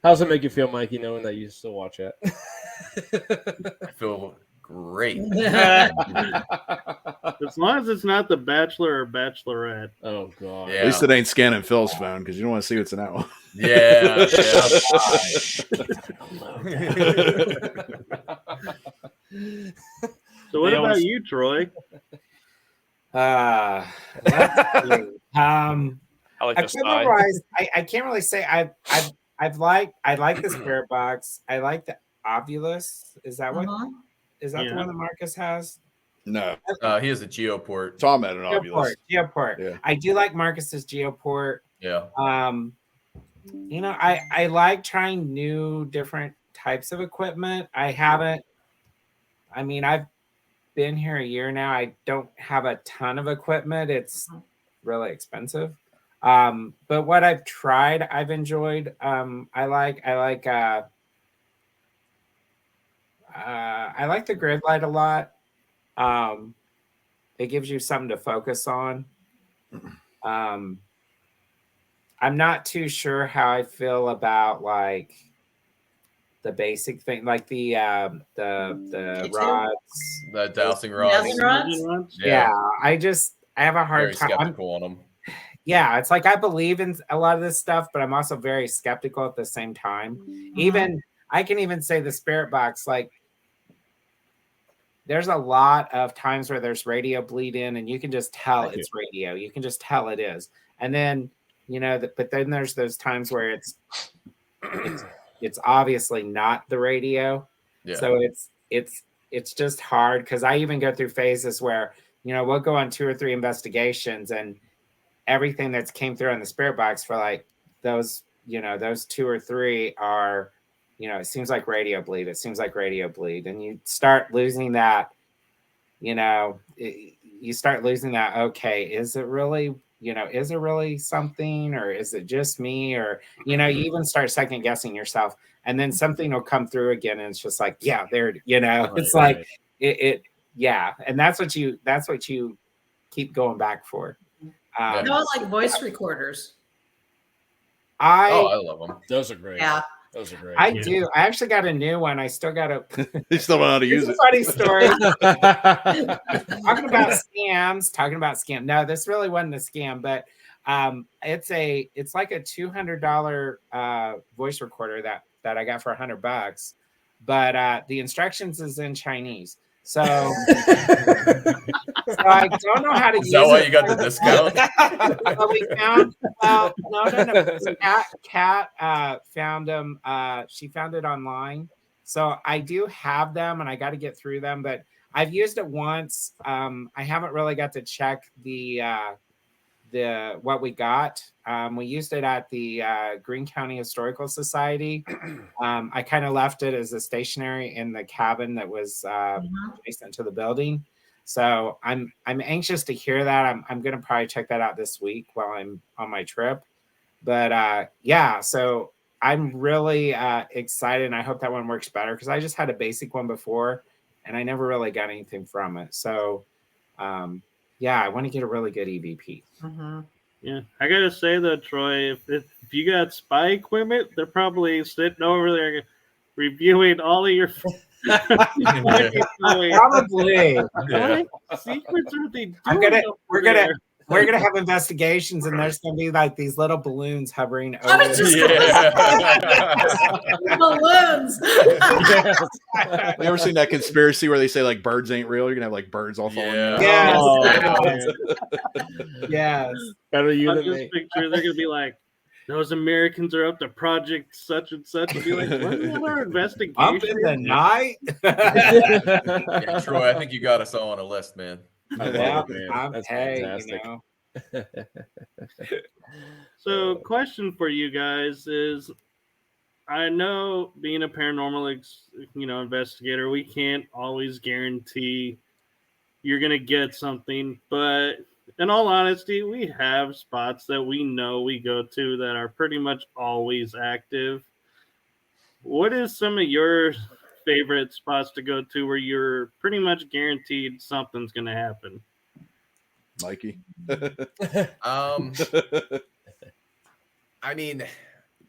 How's it make you feel, Mikey, knowing that you still watch it? I feel great. As long as it's not The Bachelor or Bachelorette. Oh god. Yeah. At least it ain't scanning Phil's phone because you don't want to see what's in that one. Yeah. So what about you, Troy? I can't really say I like the spirit box. I like the Ovulus. Is that what? Is that the one that Marcus has? No. He has a Geoport. Tom had an Ovulus. Geoport. Yeah. I do like Marcus's Geoport. Yeah. I like trying new different types of equipment. I've been here a year now. I don't have a ton of equipment. It's really expensive. But what I've tried, I've enjoyed. I like the grid light a lot. It gives you something to focus on. I'm not too sure how I feel about like the basic thing, like the rods, the dowsing rods. Yeah, I have a hard time. Very skeptical on them. Yeah, it's like I believe in a lot of this stuff, but I'm also very skeptical at the same time. Even I can even say the spirit box, like there's a lot of times where there's radio bleed in, and you can just tell it's radio. You can just tell it is, and then but then there's those times where it's obviously not the radio. Yeah. So it's just hard because I even go through phases where we'll go on 2 or 3 investigations and everything that's came through on the spirit box for like those 2 or 3 are it seems like radio bleed. It seems like radio bleed, and you start losing that. You start losing that. Okay, is it really? Is it really something, or is it just me? Or you even start second guessing yourself, and then something will come through again, and it's just like, yeah, there. It's like it. Yeah, and that's what you keep going back for. I like voice recorders. I love them. Those are great. Yeah. Those are great. I do. I actually got a new one. I still got to. You still know how to use it. Funny story. Talking about scams. No, this really wasn't a scam, but it's like a $200 voice recorder that I got for $100, but the instructions is in Chinese. So I don't know how to use it. Is that why you got the discount? So we found, no. Kat found them. She found it online. So I do have them, and I got to get through them. But I've used it once. I haven't really got to check the what we got. We used it at the Greene County Historical Society. I kind of left it as a stationary in the cabin that was adjacent to the building. So I'm anxious to hear that. I'm going to probably check that out this week while I'm on my trip. But yeah, so I'm really excited, and I hope that one works better because I just had a basic one before, and I never really got anything from it. So yeah, I want to get a really good EVP. Mm-hmm. Yeah, I gotta say though, Troy, if you got spy equipment, they're probably sitting over there reviewing all of your. Probably. What secrets are they doing? We're gonna have investigations, and there's gonna be like these little balloons hovering over. I was just balloons. Have you ever seen that conspiracy where they say like birds ain't real? You're gonna have like birds all falling down. Yes. Oh, Yes. better you I than just me. picture they're gonna be like, those Americans are up to project such and such. And be like, what our investigation? Up in the night. Yeah, Troy, I think you got us all on a list, man. I love it, man. That's fantastic. You know. So, question for you guys is, I know being a paranormal, investigator, we can't always guarantee you're gonna get something, but in all honesty, we have spots that we know we go to that are pretty much always active. What is some of your favorite spots to go to where you're pretty much guaranteed something's gonna happen? Mikey. I mean,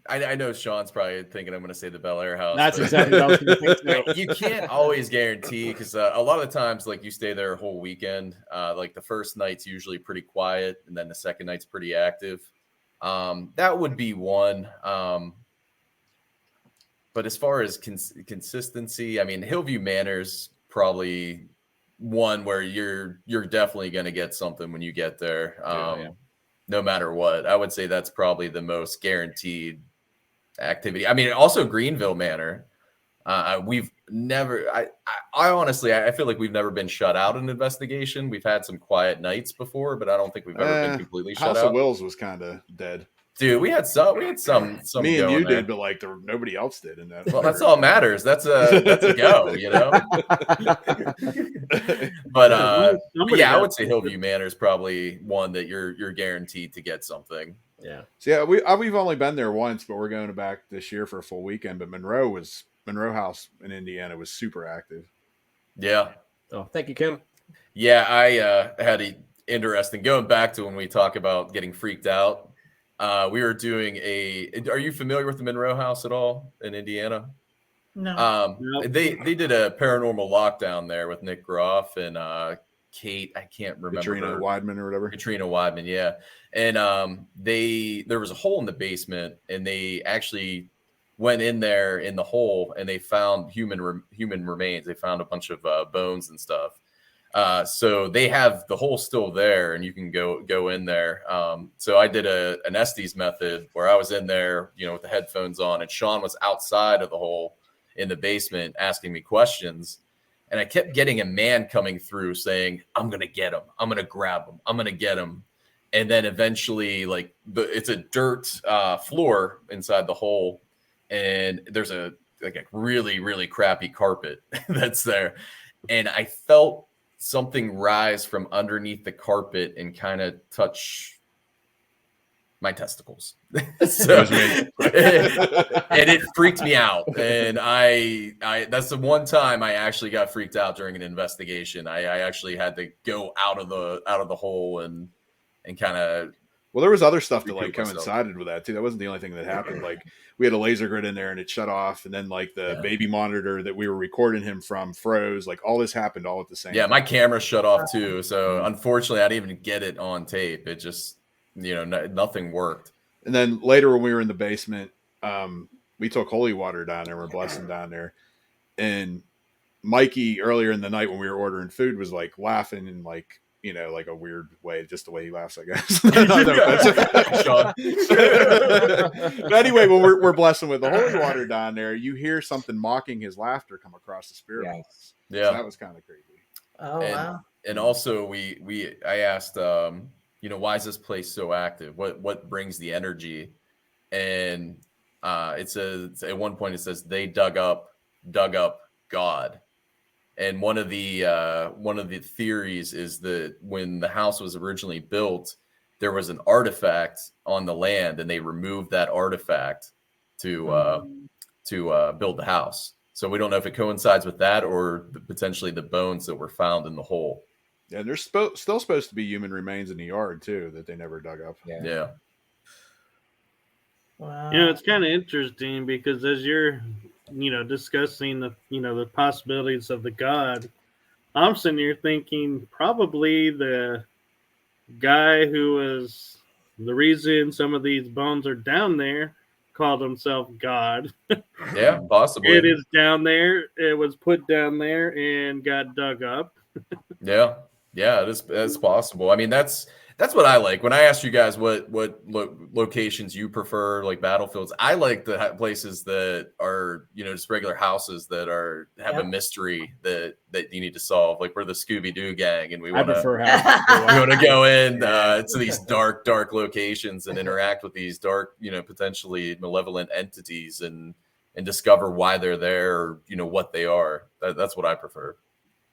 I know Sean's probably thinking I'm going to say the Bel Air house. That's exactly what I was going to think. You can't always guarantee because a lot of the times, like you stay there a whole weekend. Like the first night's usually pretty quiet, and then the second night's pretty active. That would be one. But as far as consistency, I mean, Hillview Manor's probably one where you're definitely going to get something when you get there. No matter what. I would say that's probably the most guaranteed activity. I mean, also Greenville Manor. We've never. I honestly, I feel like we've never been shut out in an investigation. We've had some quiet nights before, but I don't think we've ever been completely shut out. House of Wills was kind of dead. Dude, we had some. Me and you did, but like nobody else did in that. Well, that's all matters. That's a go, you know. But yeah, I would say Hillview Manor is probably one that you're guaranteed to get something. Yeah. So yeah, we've only been there once, but we're going back this year for a full weekend. But Monroe House in Indiana was super active. Yeah. Oh, thank you, Kim. Yeah, I had a interesting going back to when we talk about getting freaked out. We were doing are you familiar with the Monroe House at all in Indiana? No. Nope. They did a paranormal lockdown there with Nick Groff and Kate, I can't remember Katrina Weidman or whatever. Katrina Weidman, yeah. And there was a hole in the basement, and they actually went in there in the hole, and they found human remains. They found a bunch of bones and stuff. So they have the hole still there, and you can go in there. So I did an Estes method where I was in there, with the headphones on, and Sean was outside of the hole in the basement asking me questions. And I kept getting a man coming through saying, I'm going to get him. I'm going to grab him. I'm going to get him. And then eventually, it's a dirt floor inside the hole. And there's a really, really crappy carpet that's there. And I felt something rise from underneath the carpet and kind of touch my testicles. So, and it freaked me out. And I that's the one time I actually got freaked out during an investigation. I actually had to go out of the hole and kind of. Well, there was other stuff that coincided with that too. That wasn't the only thing that happened. Like we had a laser grid in there and it shut off, and then the baby monitor that we were recording him from froze. Like all this happened all at the same time. My camera shut off too. So unfortunately, I didn't even get it on tape. It just nothing worked. And then later when we were in the basement, we took holy water down there. We're blessing down there, and Mikey earlier in the night when we were ordering food was laughing and a weird way, just the way he laughs, I guess. But anyway, when we're blessing with the holy water down there, you hear something mocking his laughter come across the spirit box. Yeah, so that was kind of creepy. Oh, wow. And also I asked, why is this place so active? What brings the energy? And it says at one point, it says they dug up God. And one of the theories is that when the house was originally built, there was an artifact on the land, and they removed that artifact to build the house. So we don't know if it coincides with that or potentially the bones that were found in the hole. Yeah, there's still supposed to be human remains in the yard too that they never dug up. Yeah. Wow. It's kind of interesting because as you're, discussing the possibilities of the god, I'm sitting here thinking probably the guy who was the reason some of these bones are down there called himself God. Yeah, possibly. It is down there. It was put down there and got dug up. Yeah, it's possible. I mean, that's what I like. When I asked you guys what locations you prefer, like battlefields, I like the places that are just regular houses that have a mystery that you need to solve. Like we're the Scooby Doo gang, and we want to go in to these dark locations and interact with these dark, potentially malevolent entities and discover why they're there or what they are. That's what I prefer.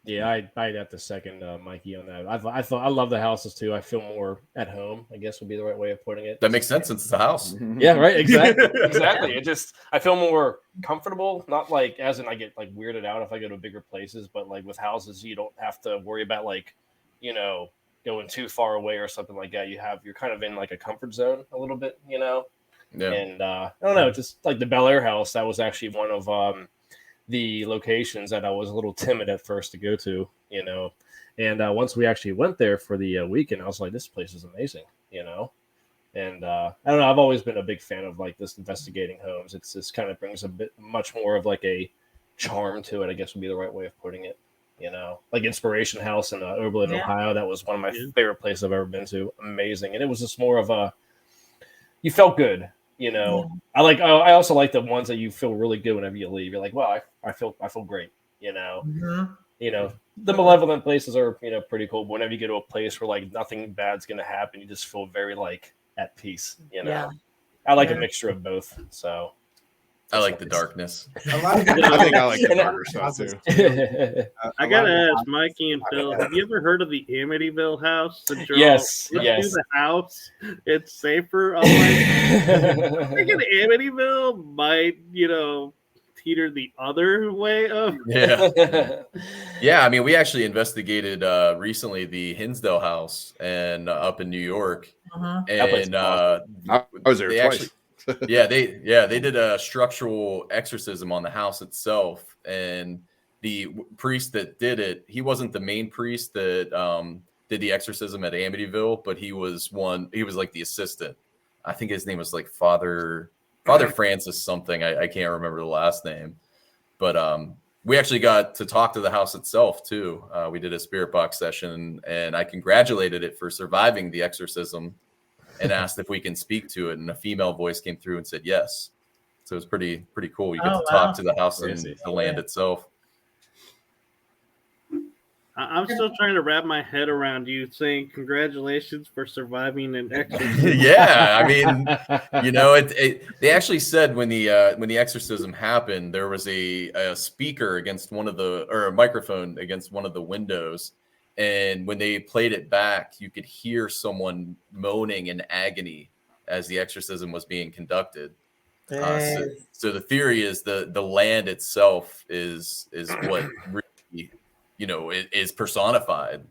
Yeah, I'd have to second Mikey on that. I love the houses too. I feel more at home, I guess would be the right way of putting it. That makes sense since it's a house. Yeah, right. Exactly. I feel more comfortable. Not like as in I get like weirded out if I go to bigger places, but like with houses, you don't have to worry about like, going too far away or something like that. You're kind of in like a comfort zone a little bit, Yeah. And I don't know, just like the Bel Air house, that was actually one of the locations that I was a little timid at first to go to, and once we actually went there for the weekend, I was like, this place is amazing, and I don't know, I've always been a big fan of like this investigating homes. It's just kind of brings a bit much more of like a charm to it, I guess would be the right way of putting it, like Inspiration House in Oberlin, Ohio. That was one of my favorite places I've ever been to. Amazing. And it was just more of you felt good. I also like the ones that you feel really good whenever you leave. You're like, wow, I feel great. The malevolent places are pretty cool. But whenever you get to a place where like nothing bad's gonna happen, you just feel very like at peace. I like a mixture of both. So I like the darkness. I think I like the darker stuff too. I gotta ask Mikey and Phil, have you ever heard of the Amityville house? Yes. Do the house. It's safer. I'm like, I think Amityville might, teeter the other way of. Yeah. I mean, we actually investigated recently the Hinsdale house and up in New York, and I was there twice. They did a structural exorcism on the house itself, and the priest that did it, he wasn't the main priest that did the exorcism at Amityville, but he was like the assistant. I think his name was like Father Francis something. I can't remember the last name, but we actually got to talk to the house itself too. We did a spirit box session, and I congratulated it for surviving the exorcism and asked if we can speak to it, and a female voice came through and said yes. So it was pretty cool. You get to talk to the house and the land itself. I'm still trying to wrap my head around you saying congratulations for surviving an exorcism. Yeah, I mean, they actually said when the exorcism happened, there was a speaker against a microphone against one of the windows. And when they played it back, you could hear someone moaning in agony as the exorcism was being conducted. So the theory is the land itself is what really, is personified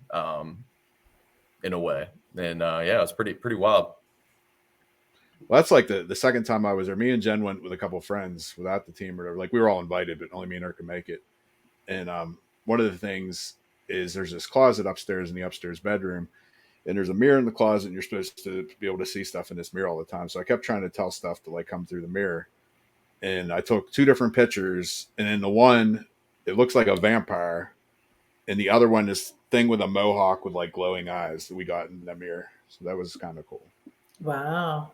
in a way. And it was pretty wild. Well, that's like the second time I was there. Me and Jen went with a couple of friends without the team or whatever. Like we were all invited, but only me and her could make it. And one of the things is there's this closet upstairs in the upstairs bedroom, and there's a mirror in the closet, and you're supposed to be able to see stuff in this mirror all the time. So I kept trying to tell stuff to like come through the mirror, and I took 2 different pictures, and in the one it looks like a vampire, and the other one this thing with a mohawk with like glowing eyes that we got in the mirror. So that was kind of cool. Wow.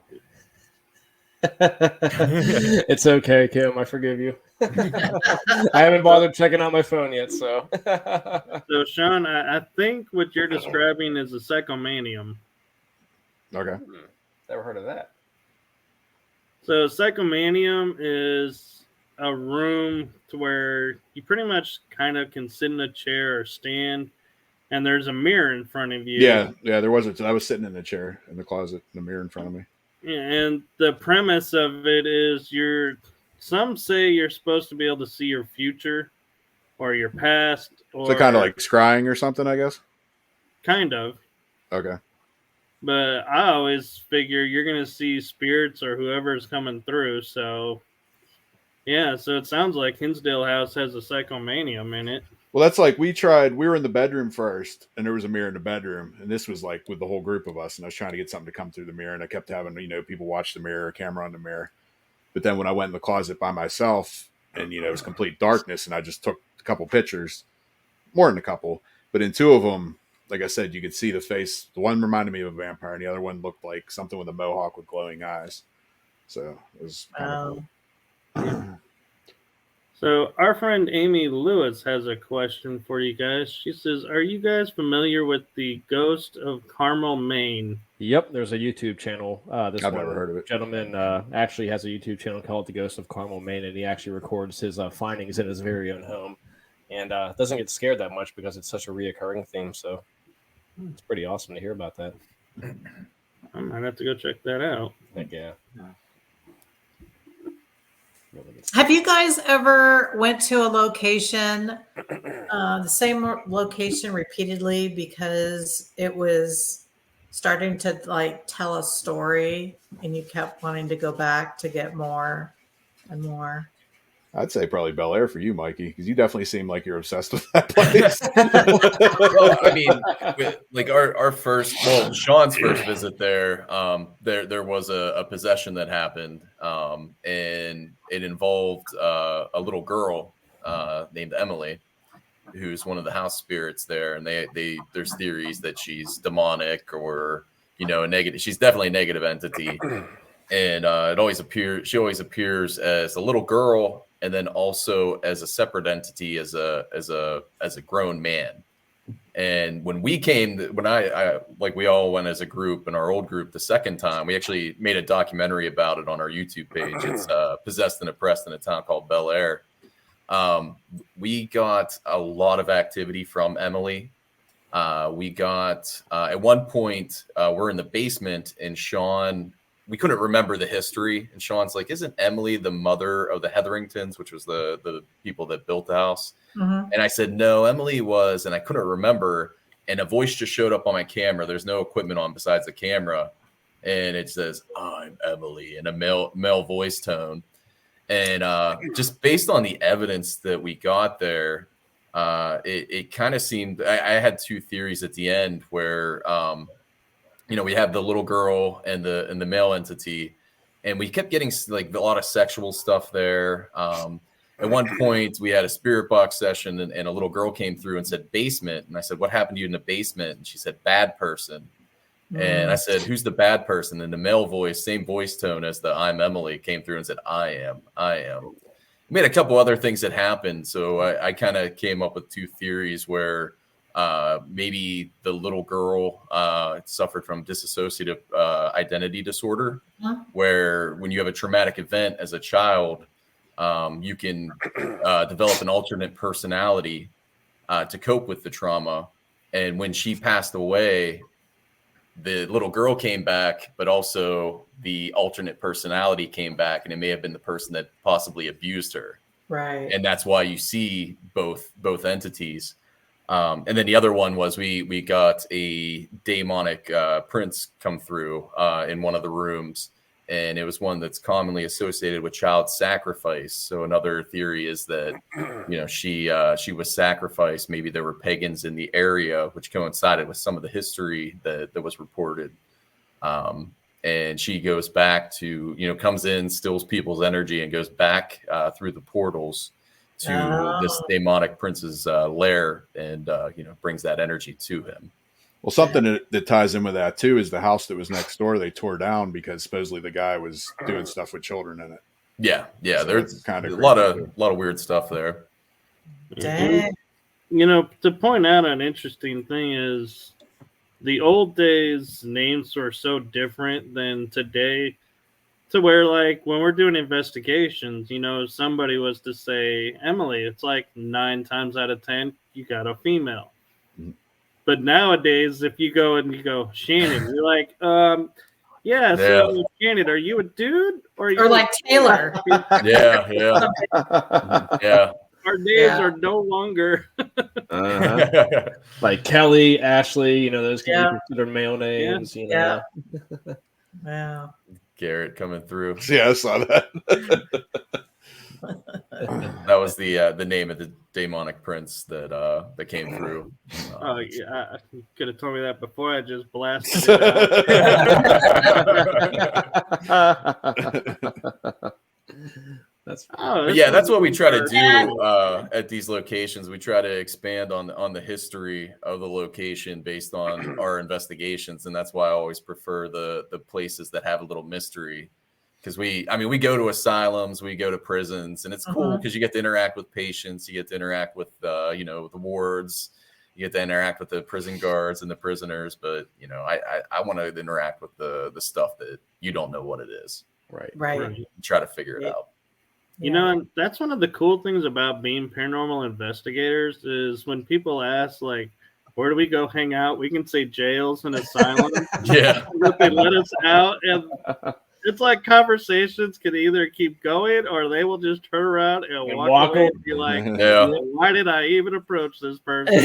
It's okay, Kim. I forgive you. I haven't bothered checking out my phone yet, so. So, Sean, I think what you're describing is a psychomanium. Okay. Never heard of that. So, psychomanium is a room to where you pretty much kind of can sit in a chair or stand, and there's a mirror in front of you. Yeah, there was. I was sitting in the chair in the closet, the mirror in front of me. And the premise of it is some say you're supposed to be able to see your future or your past. Or so kind of like scrying or something, I guess? Kind of. Okay. But I always figure you're going to see spirits or whoever's coming through. So, yeah, so it sounds like Hinsdale House has a psychomanium in it. Well, that's like we were in the bedroom first, and there was a mirror in the bedroom, and this was like with the whole group of us, and I was trying to get something to come through the mirror, and I kept having, people watch the mirror, camera on the mirror. But then when I went in the closet by myself, and, it was complete darkness, and I just took a couple pictures, more than a couple, but in two of them, like I said, you could see the face. The one reminded me of a vampire, and the other one looked like something with a mohawk with glowing eyes. So it was kind of cool. So our friend Amy Lewis has a question for you guys. She says, "Are you guys familiar with the ghost of Carmel, Maine?" Yep, there's a YouTube channel. I've never heard of it. Gentleman actually has a YouTube channel called The Ghost of Carmel, Maine, and he actually records his findings in his very own home, and doesn't get scared that much because it's such a reoccurring theme. So it's pretty awesome to hear about that. I might have to go check that out. Heck yeah. Have you guys ever went to a location, the same location repeatedly because it was starting to like tell a story and you kept wanting to go back to get more and more? I'd say probably Bel Air for you, Mikey, because you definitely seem like you're obsessed with that place. Well, I mean, like our Sean's first visit there, there was a possession that happened, and it involved a little girl named Emily, who's one of the house spirits there, and there's theories that she's demonic or a negative. She's definitely a negative entity, and she always appears as a little girl. And then also as a separate entity, as a grown man. And when we came, when I like we all went as a group in our old group the second time, we actually made a documentary about it on our YouTube page. It's Possessed and Oppressed in a town called Bel Air. We got a lot of activity from Emily. We got at one point we're in the basement, and Sean. We couldn't remember the history. And Sean's like, "Isn't Emily the mother of the Hetheringtons," which was the people that built the house? Mm-hmm. And I said, "No, Emily was," and I couldn't remember. And a voice just showed up on my camera. There's no equipment on besides the camera. And it says, "I'm Emily," in a male voice tone. And just based on the evidence that we got there, it kind of seemed, I had two theories at the end where, we have the little girl and the male entity, and we kept getting like a lot of sexual stuff there. At one point, we had a spirit box session, and a little girl came through and said basement, and I said, "What happened to you in the basement?" And she said, "Bad person." And I said, "Who's the bad person?" And the male voice, same voice tone as the "I'm Emily," came through and said, I am. We had a couple other things that happened, so I kind of came up with two theories where. Maybe the little girl suffered from dissociative identity disorder, where when you have a traumatic event as a child, you can develop an alternate personality to cope with the trauma. And when she passed away, the little girl came back, but also the alternate personality came back, and it may have been the person that possibly abused her. Right. And that's why you see both entities. And then the other one was we got a demonic prince come through in one of the rooms, and it was one that's commonly associated with child sacrifice. So another theory is that she was sacrificed. Maybe there were pagans in the area, which coincided with some of the history that was reported. And she goes back to comes in, steals people's energy, and goes back through the portals to this demonic prince's lair, and brings that energy to him. Well, something that ties in with that too is the house that was next door. They tore down because supposedly the guy was doing stuff with children in it. Yeah. So there's kind of a lot of weird stuff there. Dang. To point out an interesting thing is the old days names were so different than today. To where, like, when we're doing investigations, somebody was to say Emily, it's like 9 times out of 10 you got a female. But nowadays, if you go and you go, Shannon, you're like, yeah, so Shannon, are you a dude or like Taylor? Yeah. Our names are no longer like Kelly, Ashley. Those can be considered male names. Yeah. Wow. Garrett coming through. Yeah, I saw that. That was the name of the demonic prince that came through. Oh yeah, you could have told me that before. I just blasted it out. That's what we try to do at these locations. We try to expand on the history of the location based on our investigations, and that's why I always prefer the places that have a little mystery. Because we go to asylums, we go to prisons, and it's cool because you get to interact with patients, you get to interact with the wards, you get to interact with the prison guards and the prisoners. But I want to interact with the stuff that you don't know what it is. Right. Try to figure it out. And that's one of the cool things about being paranormal investigators is when people ask, like, where do we go hang out? We can say jails and asylums. Yeah. They let us out, and it's like conversations can either keep going or they will just turn around and walk away and be like, why did I even approach this person?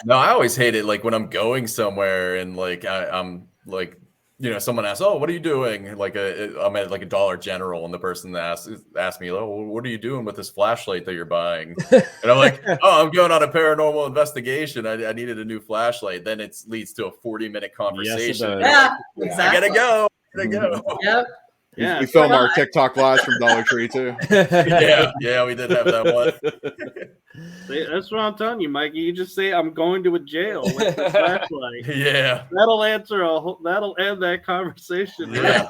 No, I always hate it. Like when I'm going somewhere and like I'm like, someone asks, "Oh, what are you doing?" Like I'm at like a Dollar General, and the person asked me, "Oh, what are you doing with this flashlight that you're buying?" And I'm like, "Oh, I'm going on a paranormal investigation. I needed a new flashlight." Then it leads to a 40-minute conversation. Yeah, exactly. I gotta go. Yep. Yeah, we film our TikTok lives from Dollar Tree too. Yeah, we did have that one. That's what I'm telling you, Mikey. You just say, "I'm going to a jail with the flashlight." Yeah, that'll that'll end that conversation. Yeah.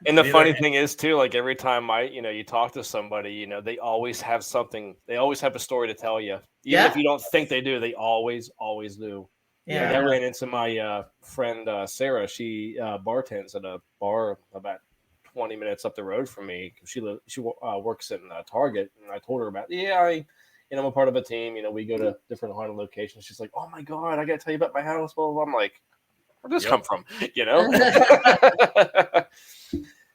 And the funny thing is too, like every time you talk to somebody, they always have something. They always have a story to tell you, even if you don't think they do. They always do. Yeah. I ran into my friend Sarah. She bartends at a bar about 20 minutes up the road from me. She works in Target, and I told her about I'm a part of a team. We go to different haunted locations. She's like, "Oh my god, I got to tell you about my house." Well, I'm like, "Where'd this come from?" It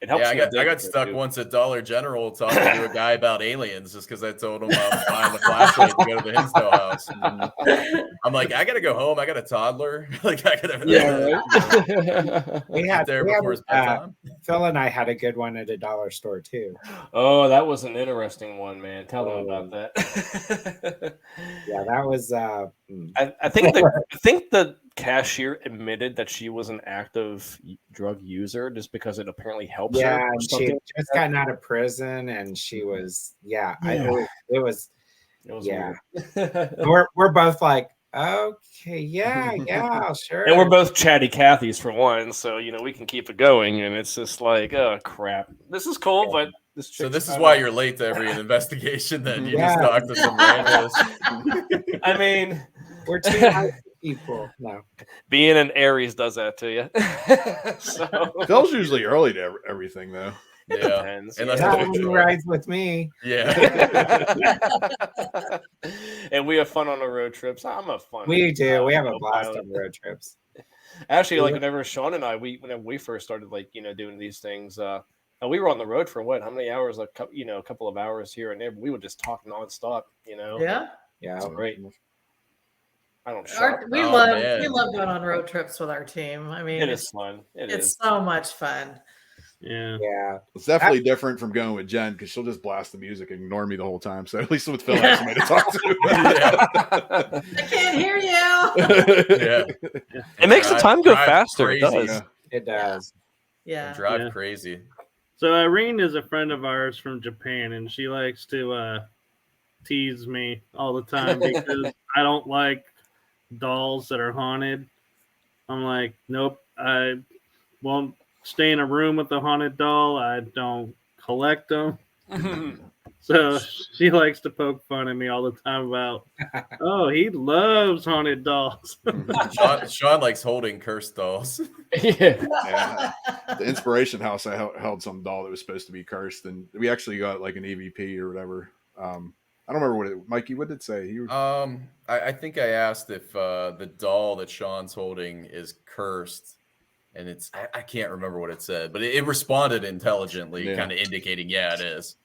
helps. I got stuck once at Dollar General talking to a guy about aliens just because I told him I was buying the flashlight to go to the Hinsdale house. I'm like, I gotta go home. I got a toddler. Like I gotta. We had there before his bedtime. Phil and I had a good one at a dollar store too. Oh, that was an interesting one, man. Tell them about that. Yeah, that was. I think the cashier admitted that she was an active drug user just because it apparently helps her. Yeah, and she had just gotten out of prison, and she was. It was. Yeah, we're both like, okay, yeah, sure. And we're both chatty Cathys for one, so we can keep it going. And it's just like, oh crap, this is cool, but this is why you're late to every investigation. Then you just talk to some randos. I mean, we're two nice people. No, being an Aries does that to you. So Phil's usually early to everything, though. It depends. Unless he rides with me. Yeah. And we have fun on the road trips. I'm a fun. We do. We have a blast on the road trips. Actually, like whenever Sean and I, whenever we first started, doing these things, we were on the road for what? How many hours? A couple of hours here and there. But we would just talk nonstop. Yeah. It's great. I don't. We love going on road trips with our team. I mean, it is fun. It's so much fun. Yeah. It's definitely different from going with Jen because she'll just blast the music and ignore me the whole time. So at least with Phil, I have somebody to talk to. I can't hear you. It makes the time go faster. Crazy. It does. It does. Yeah. Drive crazy. So Irene is a friend of ours from Japan, and she likes to tease me all the time because I don't like dolls that are haunted. I'm like, nope, I won't stay in a room with a haunted doll. I don't collect them. So she likes to poke fun at me all the time about, oh, he loves haunted dolls. Sean likes holding cursed dolls. Yeah. The Inspiration House, I held some doll that was supposed to be cursed, and we actually got like an EVP or whatever. I don't remember Mikey, what did it say? I think I asked if the doll that Sean's holding is cursed, and I can't remember what it said, but it responded intelligently, kind of indicating, yeah, it is.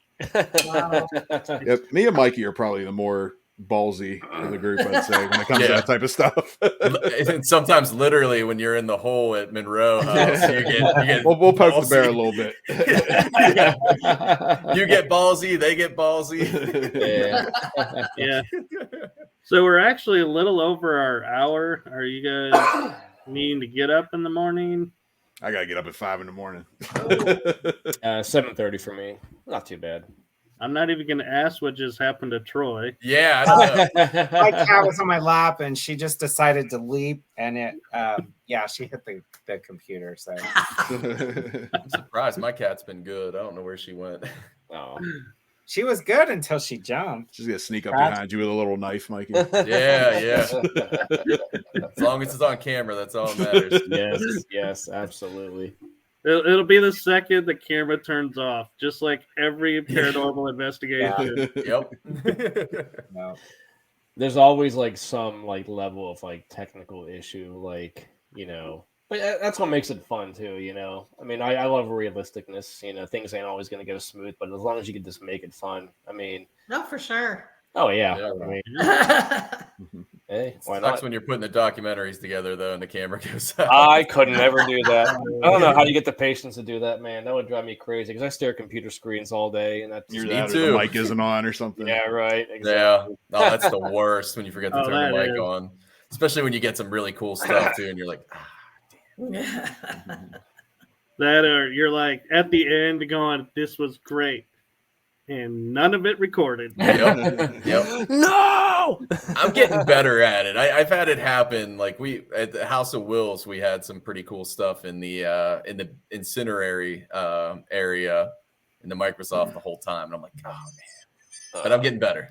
Wow. Yep, me and Mikey are probably the more ballsy of the group, I'd say, when it comes to that type of stuff. And sometimes, literally, when you're in the hole at Monroe House, you get we'll poke the bear a little bit. You get ballsy, they get ballsy. Yeah. So we're actually a little over our hour. Are you guys needing to get up in the morning? I gotta get up at 5 a.m. 7:30 for me. Not too bad. I'm not even going to ask what just happened to Troy. Yeah, I know. My cat was on my lap, and she just decided to leap, and it, she hit the computer. So I'm surprised. My cat's been good. I don't know where she went. Oh, she was good until she jumped. She's gonna sneak up behind you with a little knife, Mikey. Yeah. As long as it's on camera, that's all that matters. Yes, absolutely. It'll be the second the camera turns off, just like every paranormal investigation. Yep. No. There's always like some like level of like technical issue, like, but that's what makes it fun too, I mean, I love realisticness, things ain't always going to go smooth, but as long as you can just make it fun, I mean. No, for sure. Oh yeah. I mean, hey, why not? Sucks when you're putting the documentaries together though, and the camera goes out. I could never do that. I don't know how you get the patience to do that, man. That would drive me crazy because I stare at computer screens all day, and that's Me too. The mic isn't on or something. Yeah, right. Exactly. Yeah. Oh, that's the worst when you forget to turn the mic on, especially when you get some really cool stuff too, and you're like, That or you're like at the end going, "This was great," and none of it recorded. Yep. No, I'm getting better at it. I've had it happen. Like at the House of Wills, we had some pretty cool stuff in the incinerary area in the Microsoft the whole time, and I'm like, oh man. But I'm getting better.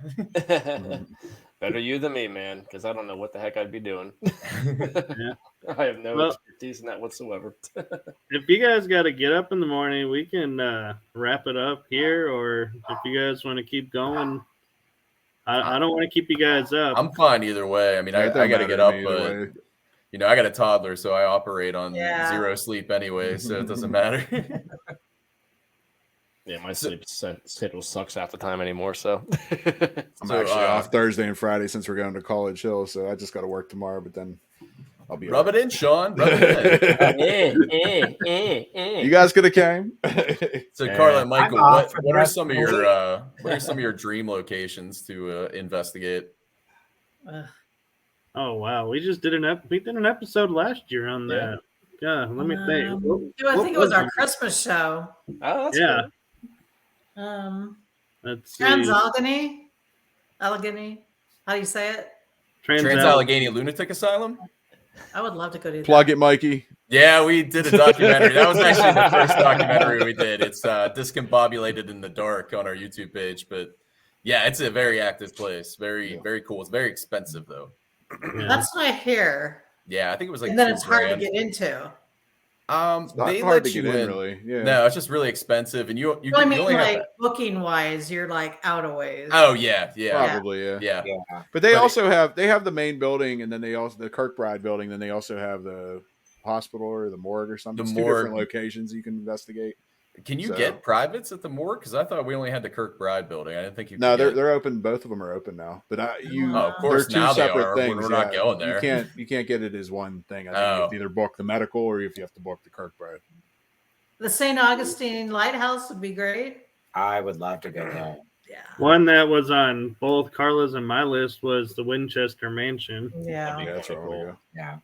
Better you than me, man, because I don't know what the heck I'd be doing. I have no expertise in that whatsoever. If you guys got to get up in the morning, we can wrap it up here, or if you guys want to keep going, I don't want to keep you guys up. I'm fine either way. I mean, I got to get up, but I got a toddler, so I operate on zero sleep anyway, so it doesn't matter. Yeah, my sleep schedule sucks half the time anymore. So I'm actually off Thursday and Friday since we're going to College Hill, so I just got to work tomorrow. But then I'll be rub it in, Sean. Rub it in. You guys could have came. So, Carla and Michael, what are some of your dream locations to investigate? Oh wow, we just did an episode last year on that. Yeah, let me think. I think it was our Christmas show. Oh, that's cool. Let's see. Allegheny. How do you say it? Trans-Allegheny Lunatic Asylum. I would love to go do that. Plug it, Mikey. Yeah, we did a documentary. That was actually the first documentary we did. It's Discombobulated in the Dark on our YouTube page. But yeah, it's a very active place. Very, very cool. It's very expensive though. That's what I hear. Yeah, I think it was like. And then it's hard to get into. It's not they hard let to get in, really. Yeah. No, it's just really expensive, and you. Well, I mean, only like booking wise, you're like out of ways. Oh yeah, probably yeah. But they have the main building, and then they also the Kirkbride building. Then they also have the hospital or the morgue or something. Two different locations you can investigate. Can you get privates at the morgue? Because I thought we only had the Kirkbride building. I didn't think you. No, they're open. Both of them are open now. But of course, they're two separate things. We're not going there. You can't get it as one thing. I think you have to either book the medical or if you have to book the Kirkbride. The St. Augustine Lighthouse would be great. I would love to go there. Yeah. One that was on both Carla's and my list was the Winchester Mansion. Yeah, that's where we go. Yeah.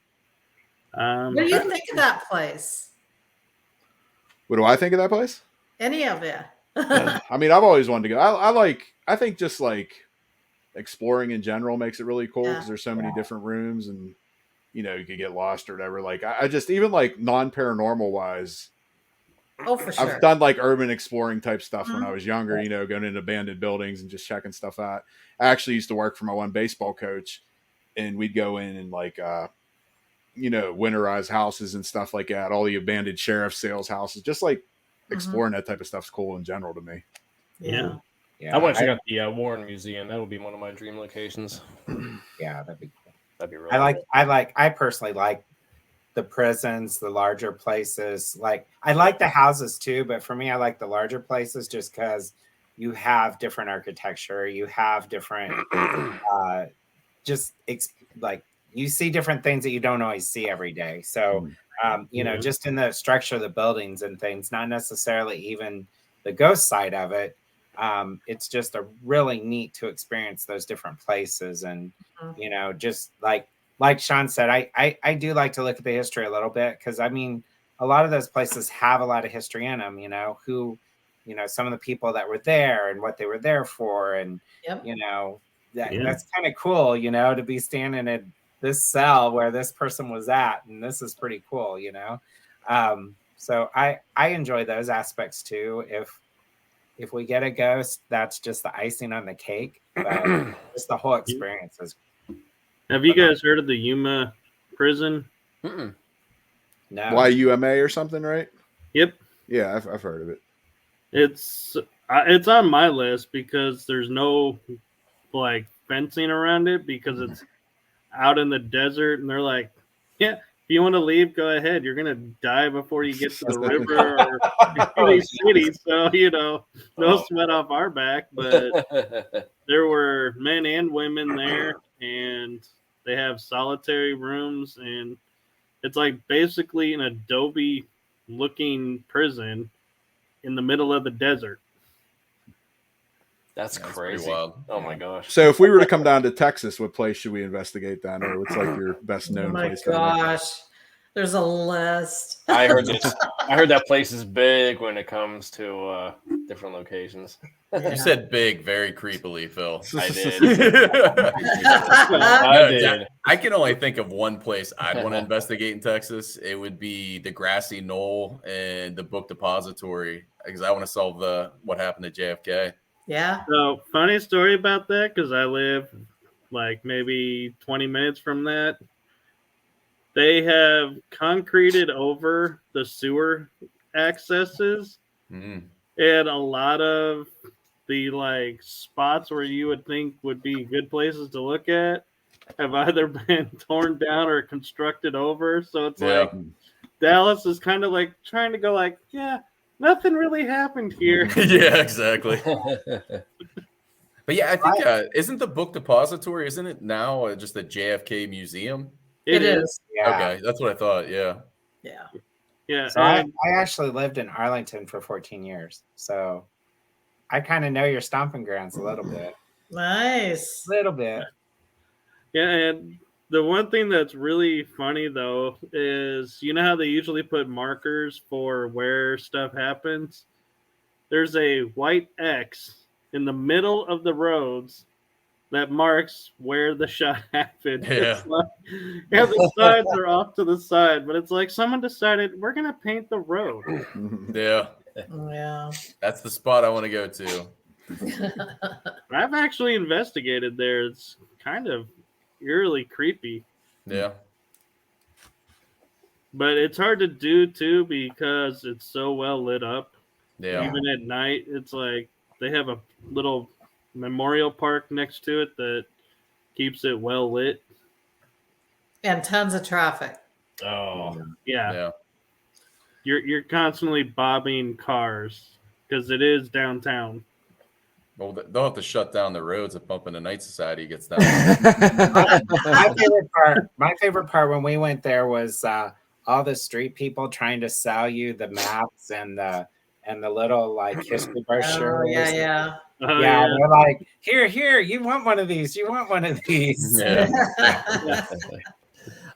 What do you think of that place? What do I think of that place? Any of it? I mean, I've always wanted to go. I think just like exploring in general makes it really cool because there's so many different rooms and you could get lost or whatever. Like I just even like non-paranormal wise. Oh, for sure. I've done like urban exploring type stuff when I was younger, going into abandoned buildings and just checking stuff out. I actually used to work for my one baseball coach and we'd go in and like, winterize houses and stuff like that. All the abandoned sheriff sales houses, just like exploring that type of stuff's cool in general to me. Yeah. Yeah, I want to check out the Warren Museum. That would be one of my dream locations. Yeah, that'd be cool. That'd be really cool. I personally like the prisons, the larger places. Like I like the houses too, but for me, I like the larger places just because you have different architecture, you have different, like you see different things that you don't always see every day. So, you know, just in the structure of the buildings and things, not necessarily even the ghost side of it. It's just a really neat to experience those different places, and you know, just like Sean said, I do like to look at the history a little bit, because I mean, a lot of those places have a lot of history in them. You know, some of the people that were there and what they were there for, and you know, that's kind of cool. You know, to be standing in this cell where this person was at, and this is pretty cool. You know, so I enjoy those aspects too. If we get a ghost, that's just the icing on the cake. But just the whole experience is. Have you guys heard of the Yuma prison? No. YUMA or something, right? Yep. Yeah, I've heard of it. It's on my list because there's no like fencing around it, because it's out in the desert, and they're like, yeah, if you want to leave, go ahead. You're gonna die before you get to the river or any city, so you know, no sweat off our back. But there were men and women there, and they have solitary rooms, and it's like basically an adobe looking prison in the middle of the desert. That's crazy. Wild. Oh my gosh. So if we were to come down to Texas, what place should we investigate then? Or what's like your best known place? Oh my gosh. There's a list. I heard that place is big when it comes to different locations. You said big very creepily, Phil. I did. I can only think of one place I'd want to investigate in Texas. It would be the Grassy Knoll and the Book Depository, because I want to solve what happened to JFK. Yeah. So funny story about that, because I live like maybe 20 minutes from that. They have concreted over the sewer accesses, and a lot of the like spots where you would think would be good places to look at have either been torn down or constructed over. So it's like Dallas is kind of like trying to go like, yeah, nothing really happened here. Yeah, exactly. But yeah, I think isn't the Book Depository, isn't it now just a JFK museum? It is. Yeah. Okay, that's what I thought. Yeah. Yeah. Yeah. So I actually lived in Arlington for 14 years. So I kind of know your stomping grounds a little bit. Nice. A little bit. Yeah, and the one thing that's really funny though is, you know how they usually put markers for where stuff happens? There's a white X in the middle of the roads that marks where the shot happened. Yeah. Like, the signs are off to the side, but it's like someone decided we're gonna paint the road. Yeah. Yeah. That's the spot I want to go to. I've actually investigated there. It's kind of eerily creepy. Yeah. But it's hard to do too because it's so well lit up. Yeah. Even at night, it's like they have a little memorial park next to it that keeps it well lit. And tons of traffic. Oh. Yeah. You're constantly bobbing cars because it is downtown. Well, they'll have to shut down the roads if Bump in the Night Society gets down. My favorite part when we went there was all the street people trying to sell you the maps and the little like history brochures. Yeah. Yeah, they're like, here, you want one of these? You want one of these? Yeah.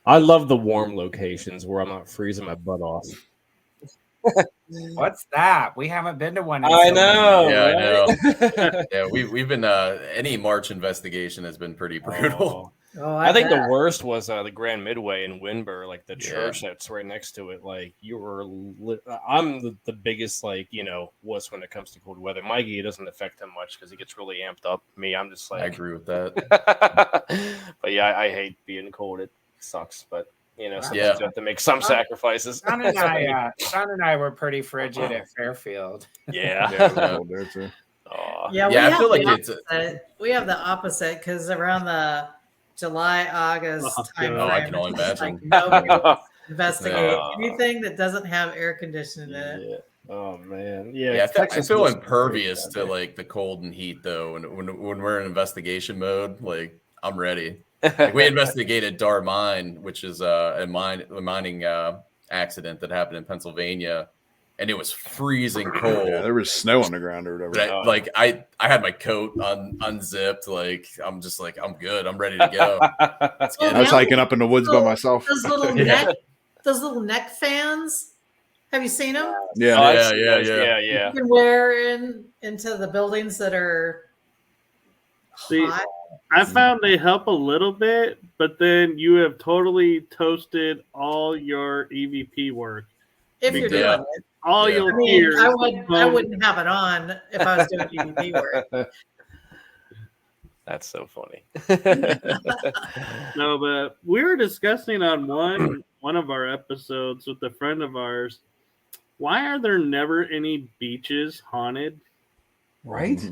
I love the warm locations where I'm not freezing my butt off. What's that? We haven't been to one. I know. Yeah, right? I know. Yeah, we've been any March investigation has been pretty brutal. I think the worst was the Grand Midway in Windber, like the church that's right next to it. Like you were, I'm the biggest wuss when it comes to cold weather. Mikey, it doesn't affect him much because he gets really amped up. Me, I'm just like, I agree with that. But yeah, I hate being cold. It sucks, but sometimes you have to make some sacrifices. Sean and I were pretty frigid at Fairfield. Yeah. Yeah, there too. Yeah, I feel like we have the opposite because around the July, August time I frame, can only imagine. like nobody investigate anything that doesn't have air conditioning in it. Oh man, yeah. I feel impervious to like the cold and heat though. When we're in investigation mode, like I'm ready. Like we investigated Dar Mine, which is a mining accident that happened in Pennsylvania, and it was freezing cold. Yeah, there was snow on the ground or whatever. But I had my coat unzipped. Like I'm just like I'm good. I'm ready to go. I was hiking up in the woods by myself. Those little neck fans. Have you seen them? Yeah, You can wear into the buildings that are hot. I found they help a little bit, but then you have totally toasted all your EVP work. If you're doing it. All you'll hear. I wouldn't have it on if I was doing EVP work. That's so funny. No, but we were discussing on one of our episodes with a friend of ours. Why are there never any beaches haunted? Right?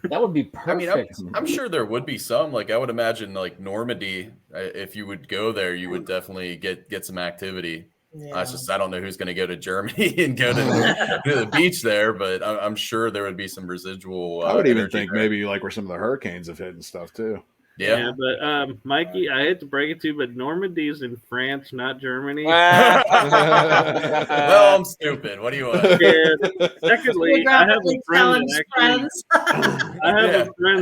That would be perfect. I mean, I'm sure there would be some. Like I would imagine, like Normandy, if you would go there, you would definitely get some activity. Yeah. It's just I don't know who's going to go to Germany and go to the beach there, but I'm sure there would be some residual. I would even think maybe like where some of the hurricanes have hit and stuff too. Yeah, but Mikey, I hate to break it to you, but Normandy's in France, not Germany. Well, I'm stupid. What do you want? And secondly, I have a friend